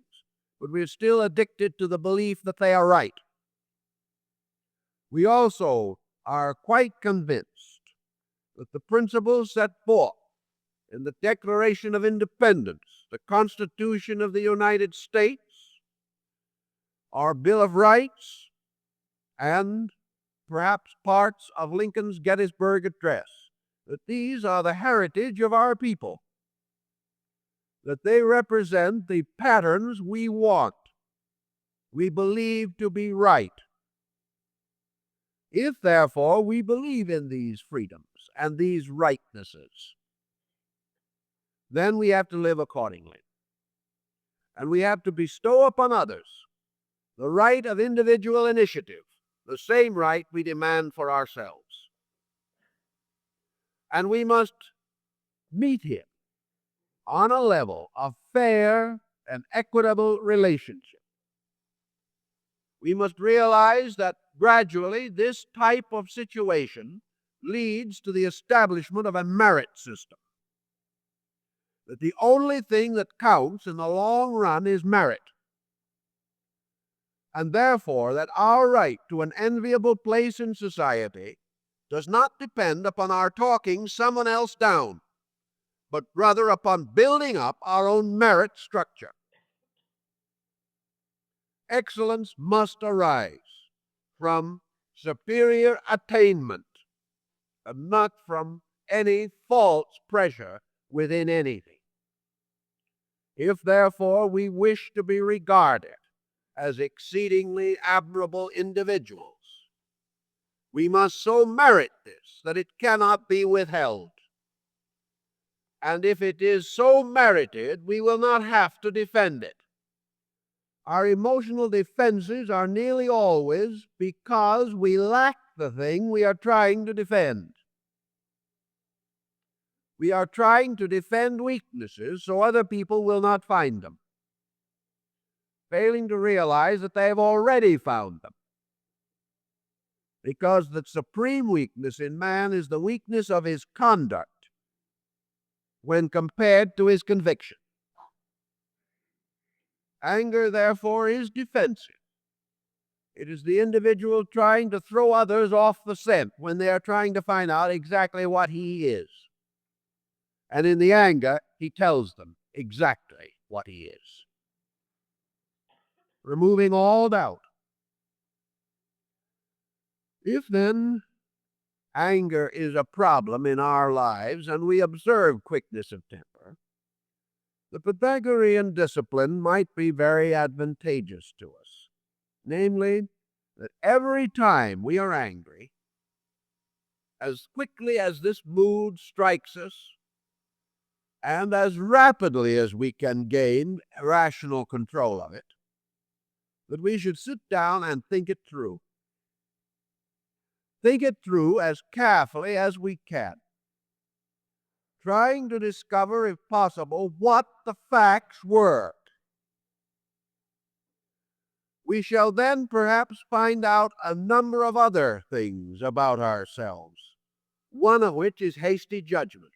but we're still addicted to the belief that they are right. We also are quite convinced that the principles set forth in the Declaration of Independence, the Constitution of the United States, our Bill of Rights, and perhaps parts of Lincoln's Gettysburg Address, that these are the heritage of our people, that they represent the patterns we want, we believe to be right. If, therefore, we believe in these freedoms and these rightnesses, then we have to live accordingly. And we have to bestow upon others the right of individual initiative, the same right we demand for ourselves. And we must meet him on a level of fair and equitable relationship. We must realize that gradually this type of situation leads to the establishment of a merit system. That the only thing that counts in the long run is merit. And therefore that our right to an enviable place in society does not depend upon our talking someone else down, but rather upon building up our own merit structure. Excellence must arise from superior attainment and not from any false pressure within anything. If, therefore, we wish to be regarded as exceedingly admirable individuals, we must so merit this that it cannot be withheld. And if it is so merited, we will not have to defend it. Our emotional defenses are nearly always because we lack the thing we are trying to defend. We are trying to defend weaknesses so other people will not find them, failing to realize that they have already found them. Because the supreme weakness in man is the weakness of his conduct when compared to his conviction. Anger, therefore, is defensive. It is the individual trying to throw others off the scent when they are trying to find out exactly what he is. And in the anger, he tells them exactly what he is, removing all doubt. If then anger is a problem in our lives and we observe quickness of temper, the Pythagorean discipline might be very advantageous to us. Namely, that every time we are angry, as quickly as this mood strikes us, and as rapidly as we can gain rational control of it, that we should sit down and think it through. Think it through as carefully as we can, trying to discover, if possible, what the facts were. We shall then perhaps find out a number of other things about ourselves, one of which is hasty judgment.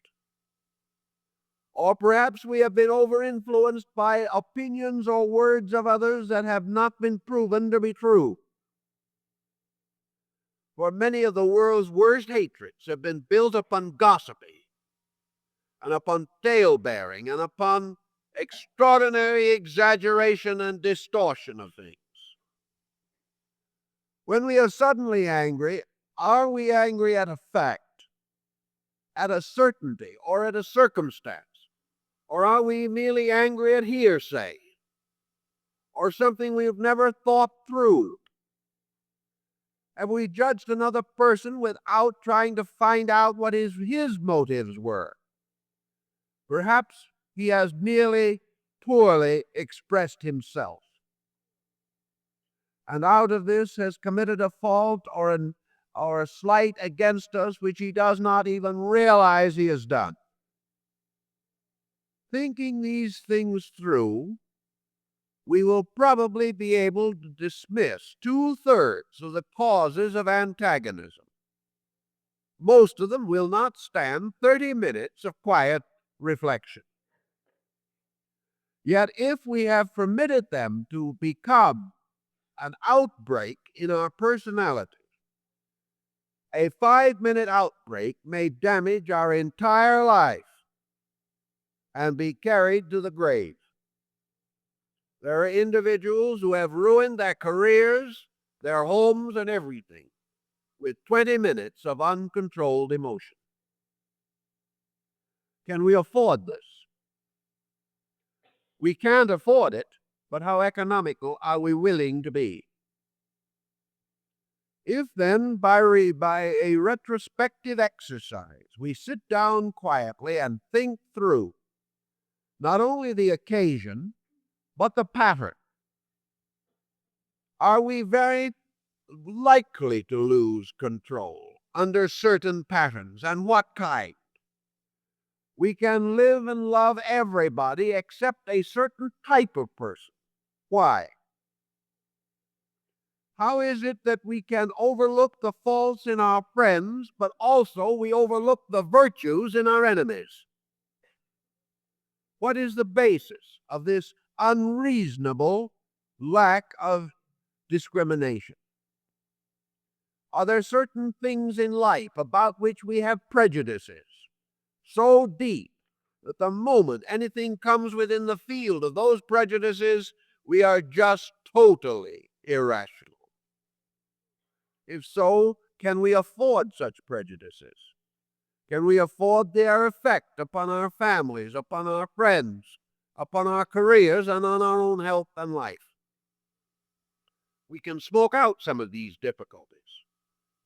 Or perhaps we have been over-influenced by opinions or words of others that have not been proven to be true. For many of the world's worst hatreds have been built upon gossiping, and upon tale-bearing, and upon extraordinary exaggeration and distortion of things. When we are suddenly angry, are we angry at a fact, at a certainty, or at a circumstance? Or are we merely angry at hearsay, or something we've never thought through? Have we judged another person without trying to find out what his motives were? Perhaps he has merely poorly expressed himself, and out of this has committed a fault or a slight against us which he does not even realize he has done. Thinking these things through, we will probably be able to dismiss 2/3 of the causes of antagonism. Most of them will not stand 30 minutes of quiet reflection. Yet if we have permitted them to become an outbreak in our personality, a 5-minute outbreak may damage our entire life and be carried to the grave. There are individuals who have ruined their careers, their homes, and everything with 20 minutes of uncontrolled emotion. Can we afford this? We can't afford it, but how economical are we willing to be? If then, by a retrospective exercise, we sit down quietly and think through not only the occasion, but the pattern, are we very likely to lose control under certain patterns, and what kind? We can live and love everybody except a certain type of person. Why? How is it that we can overlook the faults in our friends, but also we overlook the virtues in our enemies? What is the basis of this unreasonable lack of discrimination? Are there certain things in life about which we have prejudices so deep that the moment anything comes within the field of those prejudices, we are just totally irrational? If so, can we afford such prejudices? Can we afford their effect upon our families, upon our friends, upon our careers, and on our own health and life? We can smoke out some of these difficulties,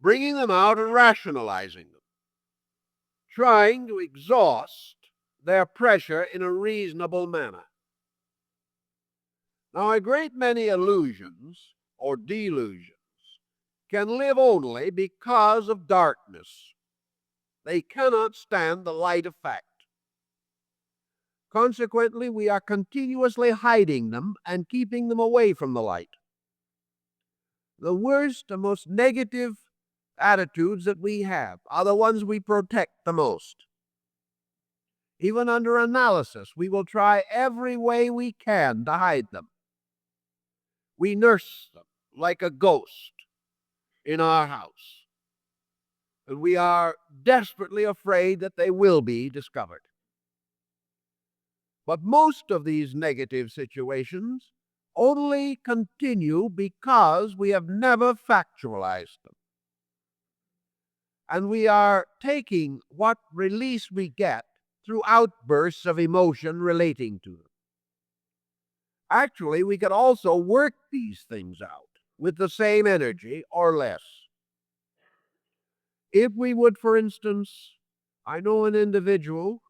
bringing them out and rationalizing them, trying to exhaust their pressure in a reasonable manner. Now, a great many illusions or delusions can live only because of darkness. They cannot stand the light of fact. Consequently, we are continuously hiding them and keeping them away from the light. The worst and most negative attitudes that we have are the ones we protect the most. Even under analysis, we will try every way we can to hide them. We nurse them like a ghost in our house, and we are desperately afraid that they will be discovered. But most of these negative situations only continue because we have never factualized them. And we are taking what release we get through outbursts of emotion relating to them. Actually, we could also work these things out with the same energy or less. If we would, for instance, I know an individual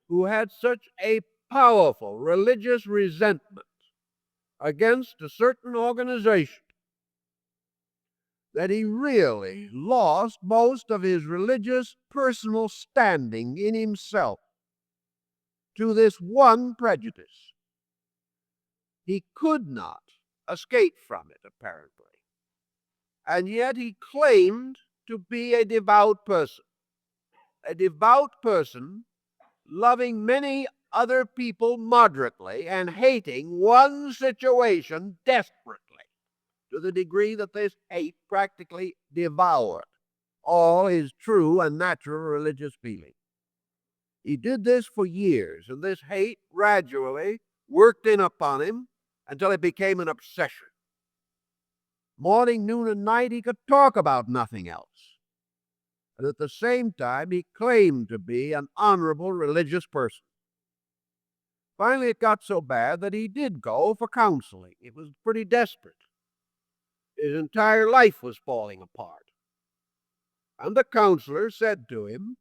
who had such a powerful religious resentment against a certain organization that he really lost most of his religious personal standing in himself to this one prejudice. He could not escape from it, apparently. And yet he claimed to be a devout person. A devout person loving many other people moderately and hating one situation desperately, to the degree that this hate practically devoured all his true and natural religious feeling. He did this for years, and this hate gradually worked in upon him until it became an obsession. Morning, noon, and night he could talk about nothing else. And at the same time, he claimed to be an honorable religious person. Finally, it got so bad that he did go for counseling. It was pretty desperate. His entire life was falling apart. And the counselor said to him,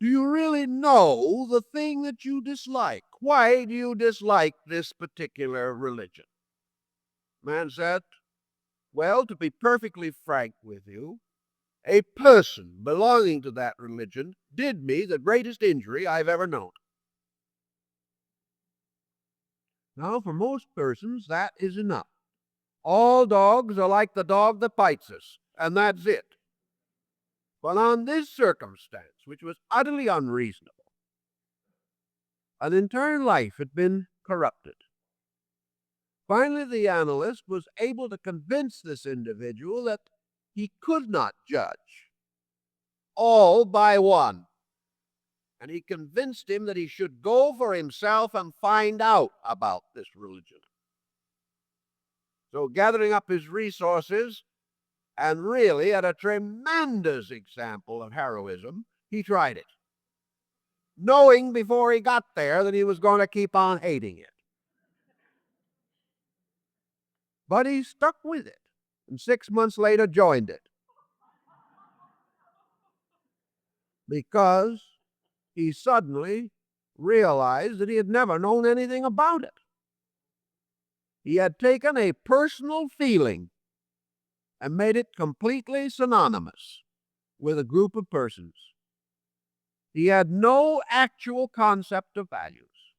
"Do you really know the thing that you dislike? Why do you dislike this particular religion?" Man said, "Well, to be perfectly frank with you, a person belonging to that religion did me the greatest injury I've ever known." Now, for most persons, that is enough. All dogs are like the dog that bites us, and that's it. But on this circumstance, which was utterly unreasonable, an entire life had been corrupted. Finally, the analyst was able to convince this individual that he could not judge all by one. And he convinced him that he should go for himself and find out about this religion. So, gathering up his resources, and really at a tremendous example of heroism, he tried it, knowing before he got there that he was going to keep on hating it. But he stuck with it, and 6 months later joined it, because he suddenly realized that he had never known anything about it. He had taken a personal feeling and made it completely synonymous with a group of persons. He had no actual concept of values.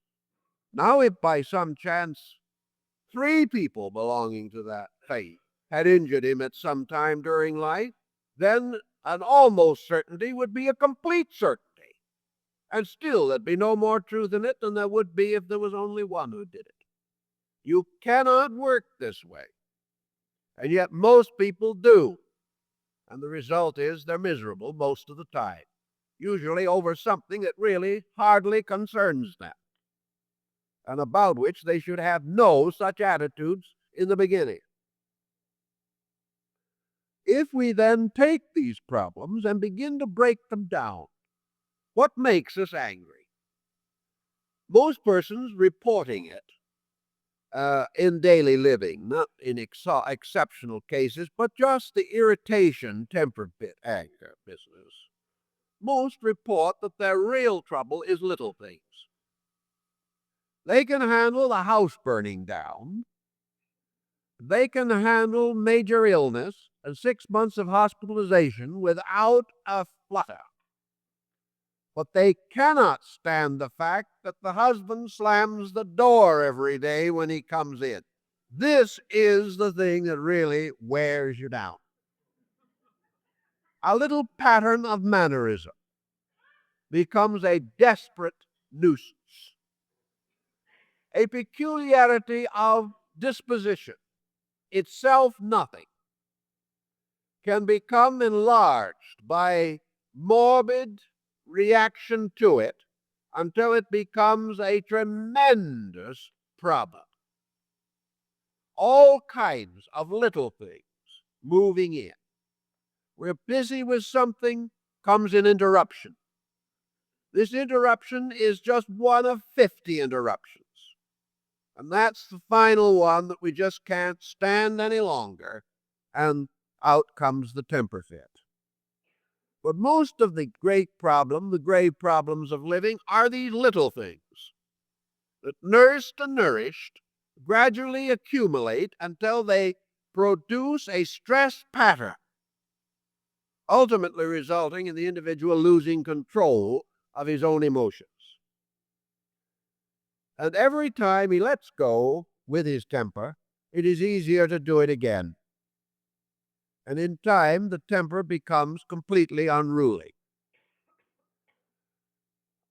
Now, if by some chance 3 people belonging to that faith had injured him at some time during life, then an almost certainty would be a complete certainty. And still, there'd be no more truth in it than there would be if there was only one who did it. You cannot work this way. And yet most people do. And the result is they're miserable most of the time, usually over something that really hardly concerns them, and about which they should have no such attitudes in the beginning. If we then take these problems and begin to break them down, what makes us angry? Most persons reporting it in daily living, not in exceptional cases, but just the irritation, temper fit, anger business. Most report that their real trouble is little things. They can handle the house burning down. They can handle major illness and 6 months of hospitalization without a flutter. but they cannot stand the fact that the husband slams the door every day when he comes in. This is the thing that really wears you down. A little pattern of mannerism becomes a desperate nuisance. A peculiarity of disposition, itself nothing, can become enlarged by morbid reaction to it until it becomes a tremendous problem. All kinds of little things moving in. We're busy with something, comes an interruption. This interruption is just one of 50 interruptions. And that's the final one that we just can't stand any longer, and out comes the temper fit. But most of the grave problems of living are these little things that, nursed and nourished, gradually accumulate until they produce a stress pattern, ultimately resulting in the individual losing control of his own emotions. And every time he lets go with his temper, it is easier to do it again. And in time, the temper becomes completely unruly.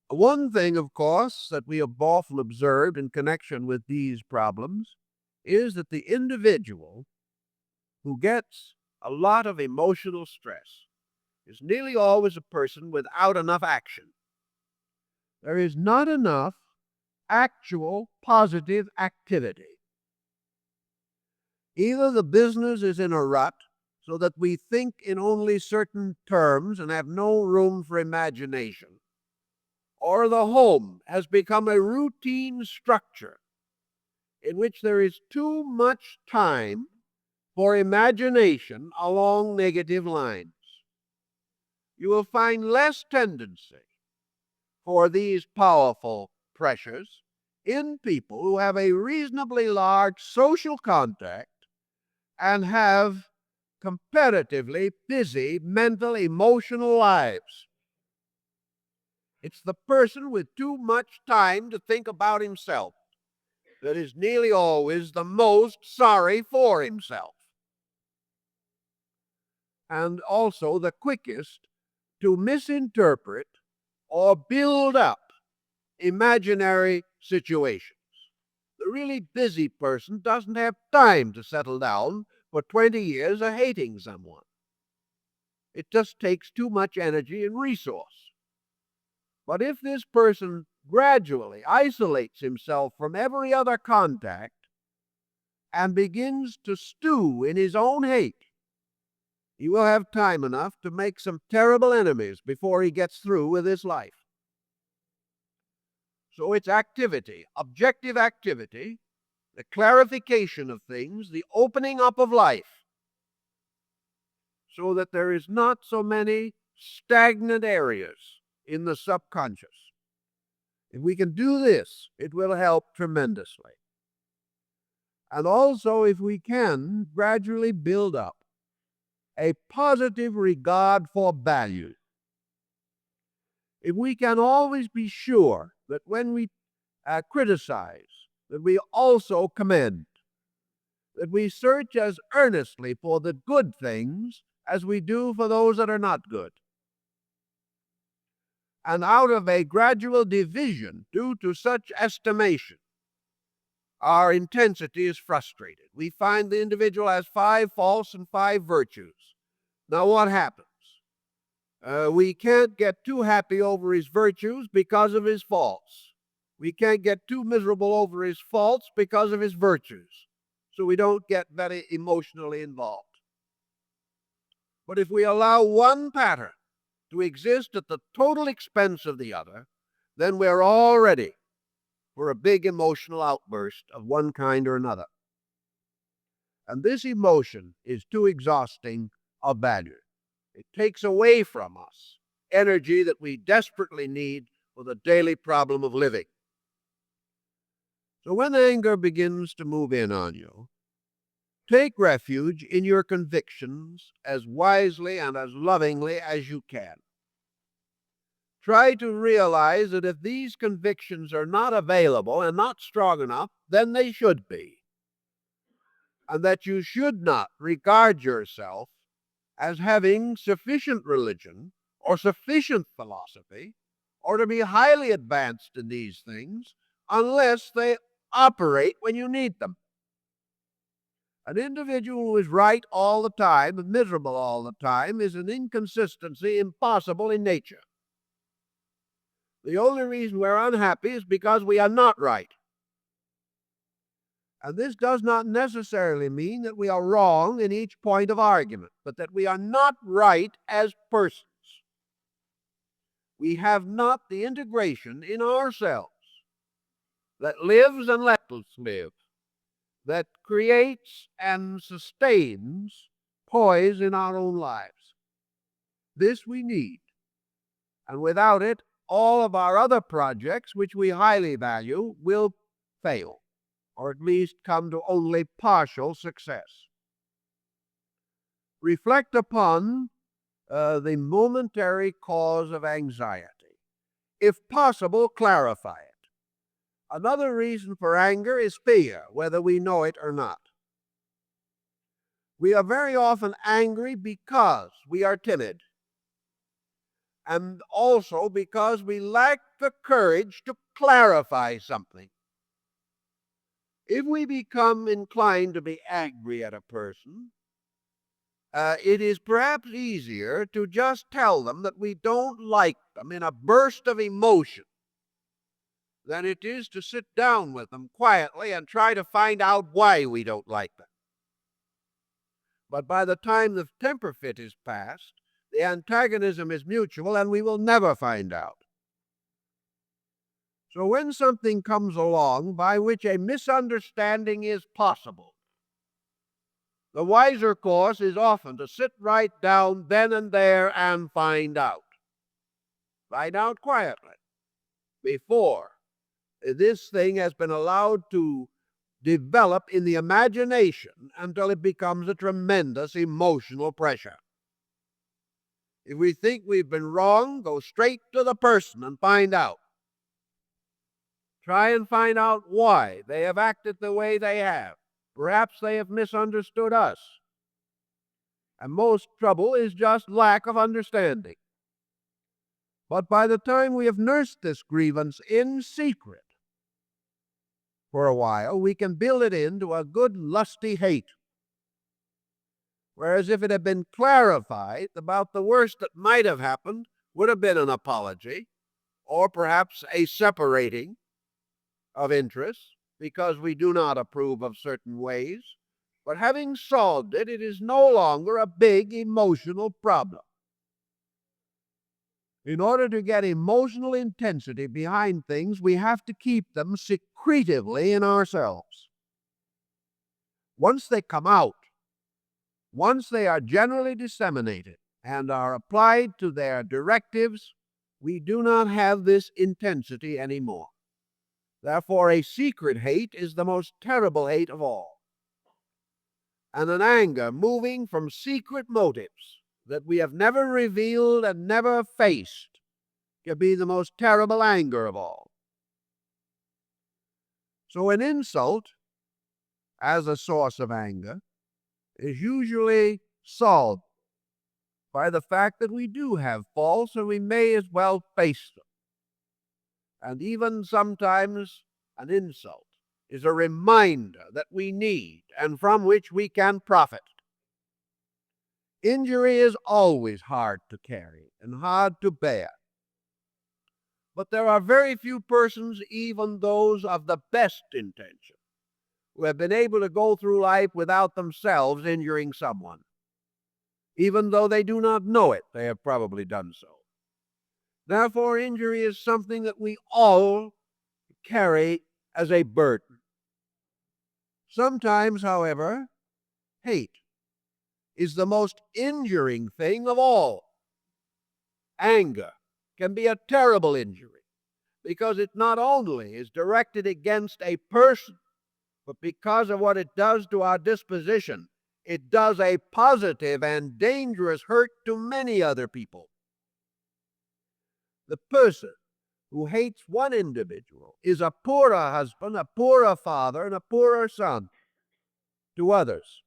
One thing, of course, that we have often observed in connection with these problems is that the individual who gets a lot of emotional stress is nearly always a person without enough action. There is not enough actual positive activity. Either the business is in a rut so that we think in only certain terms and have no room for imagination, or the home has become a routine structure in which there is too much time for imagination along negative lines. You will find less tendency for these powerful pressures in people who have a reasonably large social contact and have comparatively busy mental, emotional lives. It's the person with too much time to think about himself that is nearly always the most sorry for himself, and also the quickest to misinterpret or build up imaginary situations. The really busy person doesn't have time to settle down for 20 years of hating someone. It just takes too much energy and resource. But if this person gradually isolates himself from every other contact and begins to stew in his own hate, he will have time enough to make some terrible enemies before he gets through with his life. So it's activity, objective activity, the clarification of things, the opening up of life, so that there is not so many stagnant areas in the subconscious. If we can do this, it will help tremendously. And also, if we can gradually build up a positive regard for values, if we can always be sure that when we criticize, that we also commend, that we search as earnestly for the good things as we do for those that are not good. And out of a gradual division due to such estimation, our intensity is frustrated. We find the individual has 5 faults and 5 virtues. Now what happens? We can't get too happy over his virtues because of his faults. We can't get too miserable over his faults because of his virtues. So we don't get very emotionally involved. But if we allow one pattern to exist at the total expense of the other, then we're all ready for a big emotional outburst of one kind or another. And this emotion is too exhausting of value. It takes away from us energy that we desperately need for the daily problem of living. So when anger begins to move in on you, take refuge in your convictions as wisely and as lovingly as you can. try to realize that if these convictions are not available and not strong enough, then they should be. And that you should not regard yourself as having sufficient religion or sufficient philosophy or to be highly advanced in these things unless they operate when you need them. An individual who is right all the time and miserable all the time is an inconsistency impossible in nature. The only reason we're unhappy is because we are not right. And this does not necessarily mean that we are wrong in each point of argument, but that we are not right as persons. We have not the integration in ourselves that lives and lets us live, that creates and sustains poise in our own lives. This we need. And without it, all of our other projects, which we highly value, will fail, or at least come to only partial success. Reflect upon the momentary cause of anxiety. If possible, clarify it. Another reason for anger is fear, whether we know it or not. We are very often angry because we are timid, and also because we lack the courage to clarify something. If we become inclined to be angry at a person, it is perhaps easier to just tell them that we don't like them in a burst of emotion than it is to sit down with them quietly and try to find out why we don't like them. But by the time the temper fit is past, the antagonism is mutual and we will never find out. So when something comes along by which a misunderstanding is possible, the wiser course is often to sit right down then and there and find out. Find out quietly before this thing has been allowed to develop in the imagination until it becomes a tremendous emotional pressure. If we think we've been wrong, go straight to the person and find out. Try and find out why they have acted the way they have. Perhaps they have misunderstood us. And most trouble is just lack of understanding. But by the time we have nursed this grievance in secret for a while, we can build it into a good lusty hate. Whereas if it had been clarified, about the worst that might have happened would have been an apology, or perhaps a separating of interests, because we do not approve of certain ways. But having solved it, it is no longer a big emotional problem. In order to get emotional intensity behind things, we have to keep them secretively in ourselves. Once they come out, once they are generally disseminated and are applied to their directives, we do not have this intensity anymore. Therefore, a secret hate is the most terrible hate of all. And an anger moving from secret motives that we have never revealed and never faced can be the most terrible anger of all. So an insult, as a source of anger, is usually solved by the fact that we do have faults and we may as well face them. And even sometimes an insult is a reminder that we need and from which we can profit. Injury is always hard to carry and hard to bear. But there are very few persons, even those of the best intention, who have been able to go through life without themselves injuring someone. Even though they do not know it, they have probably done so. Therefore, injury is something that we all carry as a burden. Sometimes, however, hate is the most injuring thing of all. Anger can be a terrible injury because it not only is directed against a person, but because of what it does to our disposition, it does a positive and dangerous hurt to many other people. The person who hates one individual is a poorer husband, a poorer father, and a poorer son to others.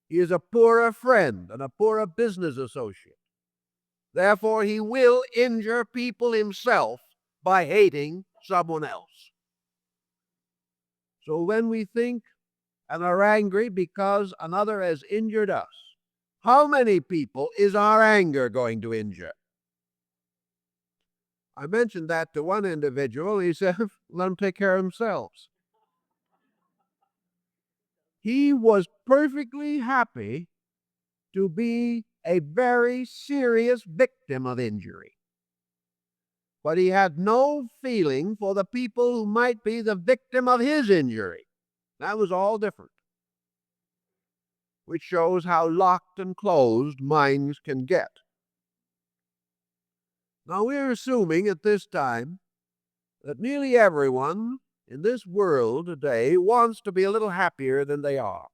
He is a poorer friend and a poorer business associate. Therefore, he will injure people himself by hating someone else. So when we think and are angry because another has injured us, how many people is our anger going to injure? I mentioned that to one individual. He said, let them take care of themselves. He was perfectly happy to be a very serious victim of injury. But he had no feeling for the people who might be the victim of his injury. That was all different, which shows how locked and closed minds can get. Now, we're assuming at this time that nearly everyone in this world today wants to be a little happier than they are,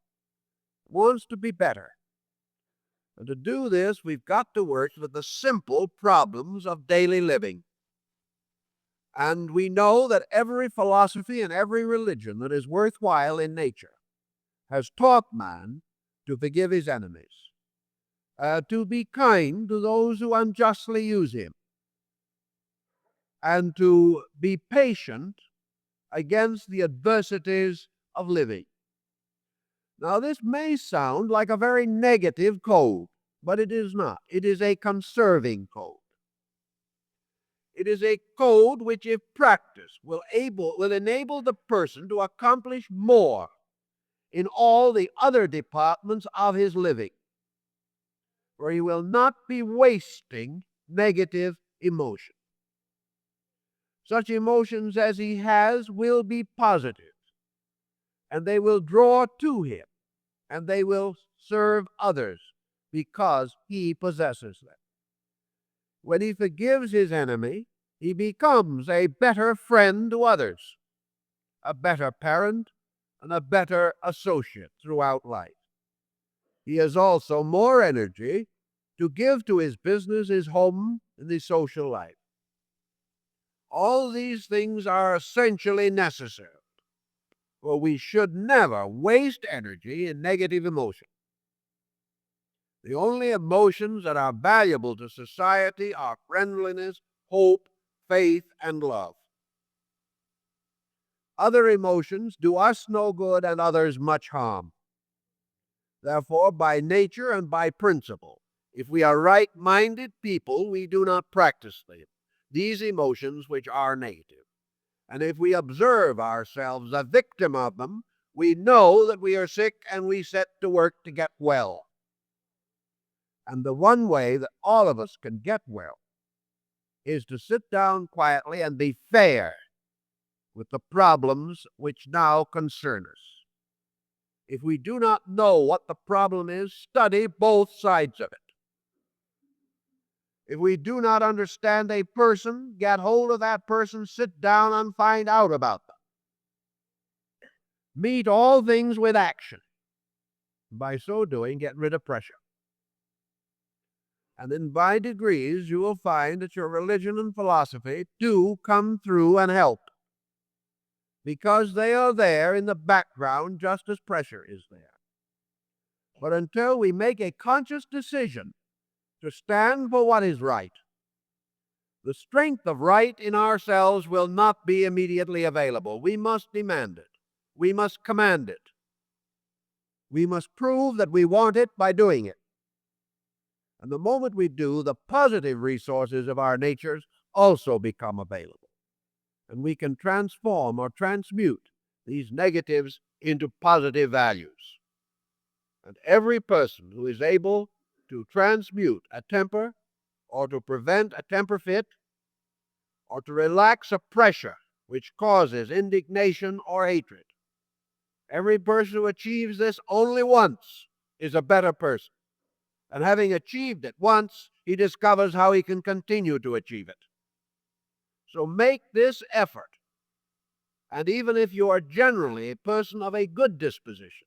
wants to be better. And to do this, we've got to work with the simple problems of daily living. And we know that every philosophy and every religion that is worthwhile in nature has taught man to forgive his enemies, to be kind to those who unjustly use him, and to be patient against the adversities of living. Now, this may sound like a very negative code, but it is not. It is a conserving code. It is a code which, if practiced, will enable the person to accomplish more in all the other departments of his living, where he will not be wasting negative emotion. Such emotions as he has will be positive, and they will draw to him, and they will serve others because he possesses them. When he forgives his enemy, he becomes a better friend to others, a better parent, and a better associate throughout life. He has also more energy to give to his business, his home, and his social life. All these things are essentially necessary, for we should never waste energy in negative emotion. The only emotions that are valuable to society are friendliness, hope, faith, and love. Other emotions do us no good and others much harm. Therefore, by nature and by principle, if we are right-minded people, we do not practice them, these emotions which are negative. And if we observe ourselves a victim of them, we know that we are sick and we set to work to get well. And the one way that all of us can get well is to sit down quietly and be fair with the problems which now concern us. If we do not know what the problem is, study both sides of it. If we do not understand a person, get hold of that person, sit down and find out about them. Meet all things with action. By so doing, get rid of pressure. And then by degrees, you will find that your religion and philosophy do come through and help, because they are there in the background just as pressure is there. But until we make a conscious decision to stand for what is right, the strength of right in ourselves will not be immediately available. We must demand it. We must command it. We must prove that we want it by doing it. And the moment we do, the positive resources of our natures also become available. And we can transform or transmute these negatives into positive values. And every person who is able to transmute a temper, or to prevent a temper fit, or to relax a pressure which causes indignation or hatred, every person who achieves this only once is a better person. And having achieved it once, he discovers how he can continue to achieve it. So make this effort. And even if you are generally a person of a good disposition,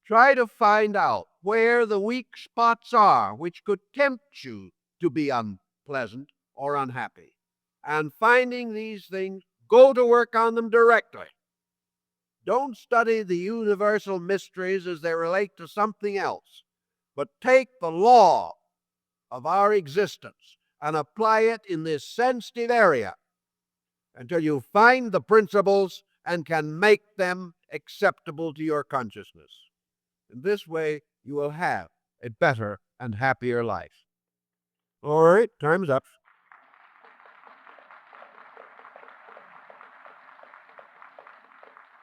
try to find out where the weak spots are which could tempt you to be unpleasant. unpleasant or unhappy. And finding these things, go to work on them directly. Don't study the universal mysteries as they relate to something else, but take the law of our existence and apply it in this sensitive area until you find the principles and can make them acceptable to your consciousness. In this way, you will have a better and happier life. All right, time's up.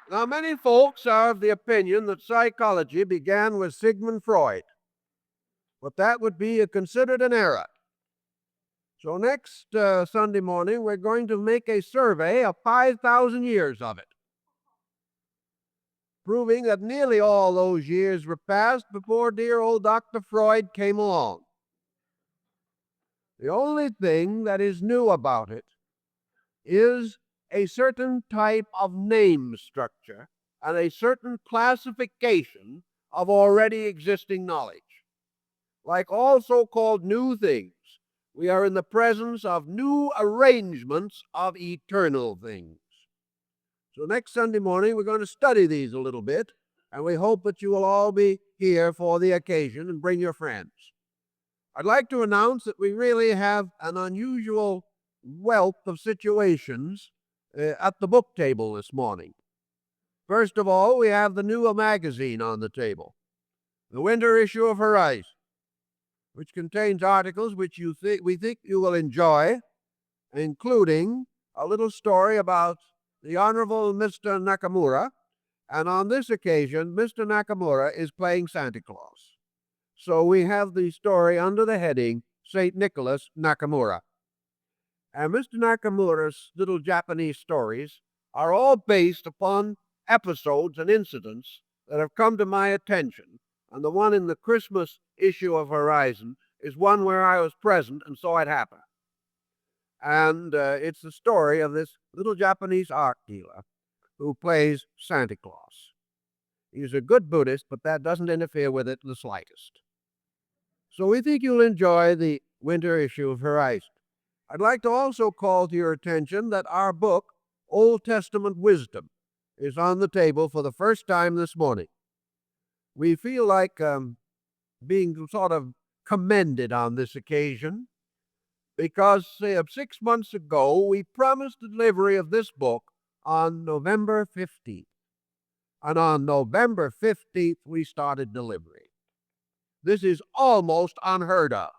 Now, many folks are of the opinion that psychology began with Sigmund Freud, but that would be considered an error. So next Sunday morning, we're going to make a survey of 5,000 years of it, proving that nearly all those years were passed before dear old Dr. Freud came along. The only thing that is new about it is a certain type of name structure and a certain classification of already existing knowledge. Like all so-called new things, we are in the presence of new arrangements of eternal things. So next Sunday morning, we're going to study these a little bit, and we hope that you will all be here for the occasion and bring your friends. I'd like to announce that we really have an unusual wealth of situations at the book table this morning. First of all, we have the new magazine on the table, the winter issue of Horizon, which contains articles which we think you will enjoy, including a little story about the Honorable Mr. Nakamura, and on this occasion, Mr. Nakamura is playing Santa Claus. So we have the story under the heading, St. Nicholas Nakamura. And Mr. Nakamura's little Japanese stories are all based upon episodes and incidents that have come to my attention. And the one in the Christmas issue of Horizon is one where I was present and saw it happen. And it's the story of this little Japanese art dealer who plays Santa Claus. He's a good Buddhist, but that doesn't interfere with it the slightest. So we think you'll enjoy the winter issue of Horizon. I'd like to also call to your attention that our book, Old Testament Wisdom, is on the table for the first time this morning. We feel like being sort of commended on this occasion because 6 months ago we promised delivery of this book on November 15th. And on November 15th, we started delivery. This is almost unheard of.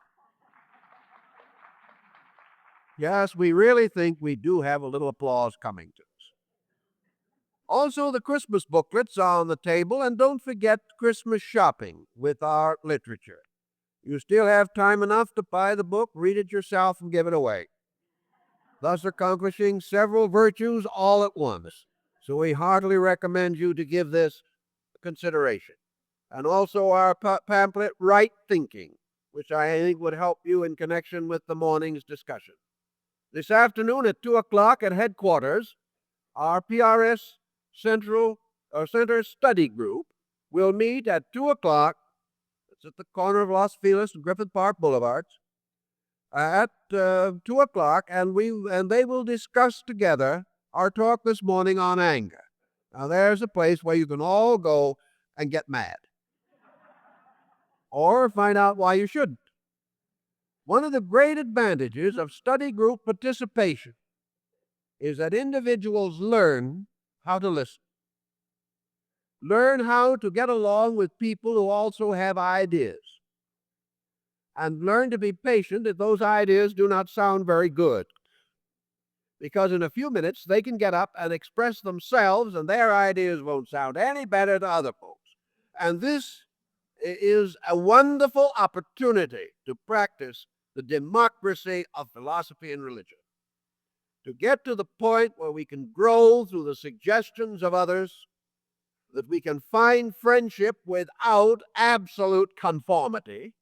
Yes, we really think we do have a little applause coming to us. Also, the Christmas booklets are on the table, and don't forget Christmas shopping with our literature. You still have time enough to buy the book, read it yourself, and give it away, thus accomplishing several virtues all at once. So we heartily recommend you to give this consideration. And also our pamphlet, Right Thinking, which I think would help you in connection with the morning's discussion. This afternoon at 2 o'clock at headquarters, our PRS Center Study Group will meet at 2 o'clock. It's at the corner of Los Feliz and Griffith Park Boulevards at 2 o'clock, and they will discuss together our talk this morning on anger. Now, there's a place where you can all go and get mad or find out why you shouldn't. One of the great advantages of study group participation is that individuals learn how to listen, learn how to get along with people who also have ideas, and learn to be patient if those ideas do not sound very good. Because in a few minutes, they can get up and express themselves, and their ideas won't sound any better to other folks. And this is a wonderful opportunity to practice the democracy of philosophy and religion, to get to the point where we can grow through the suggestions of others, that we can find friendship without absolute conformity,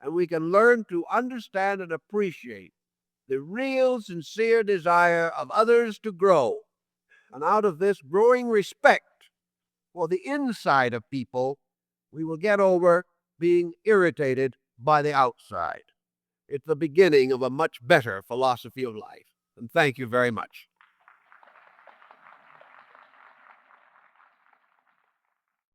and we can learn to understand and appreciate the real, sincere desire of others to grow. And out of this growing respect for the inside of people, we will get over being irritated by the outside. It's the beginning of a much better philosophy of life. And thank you very much.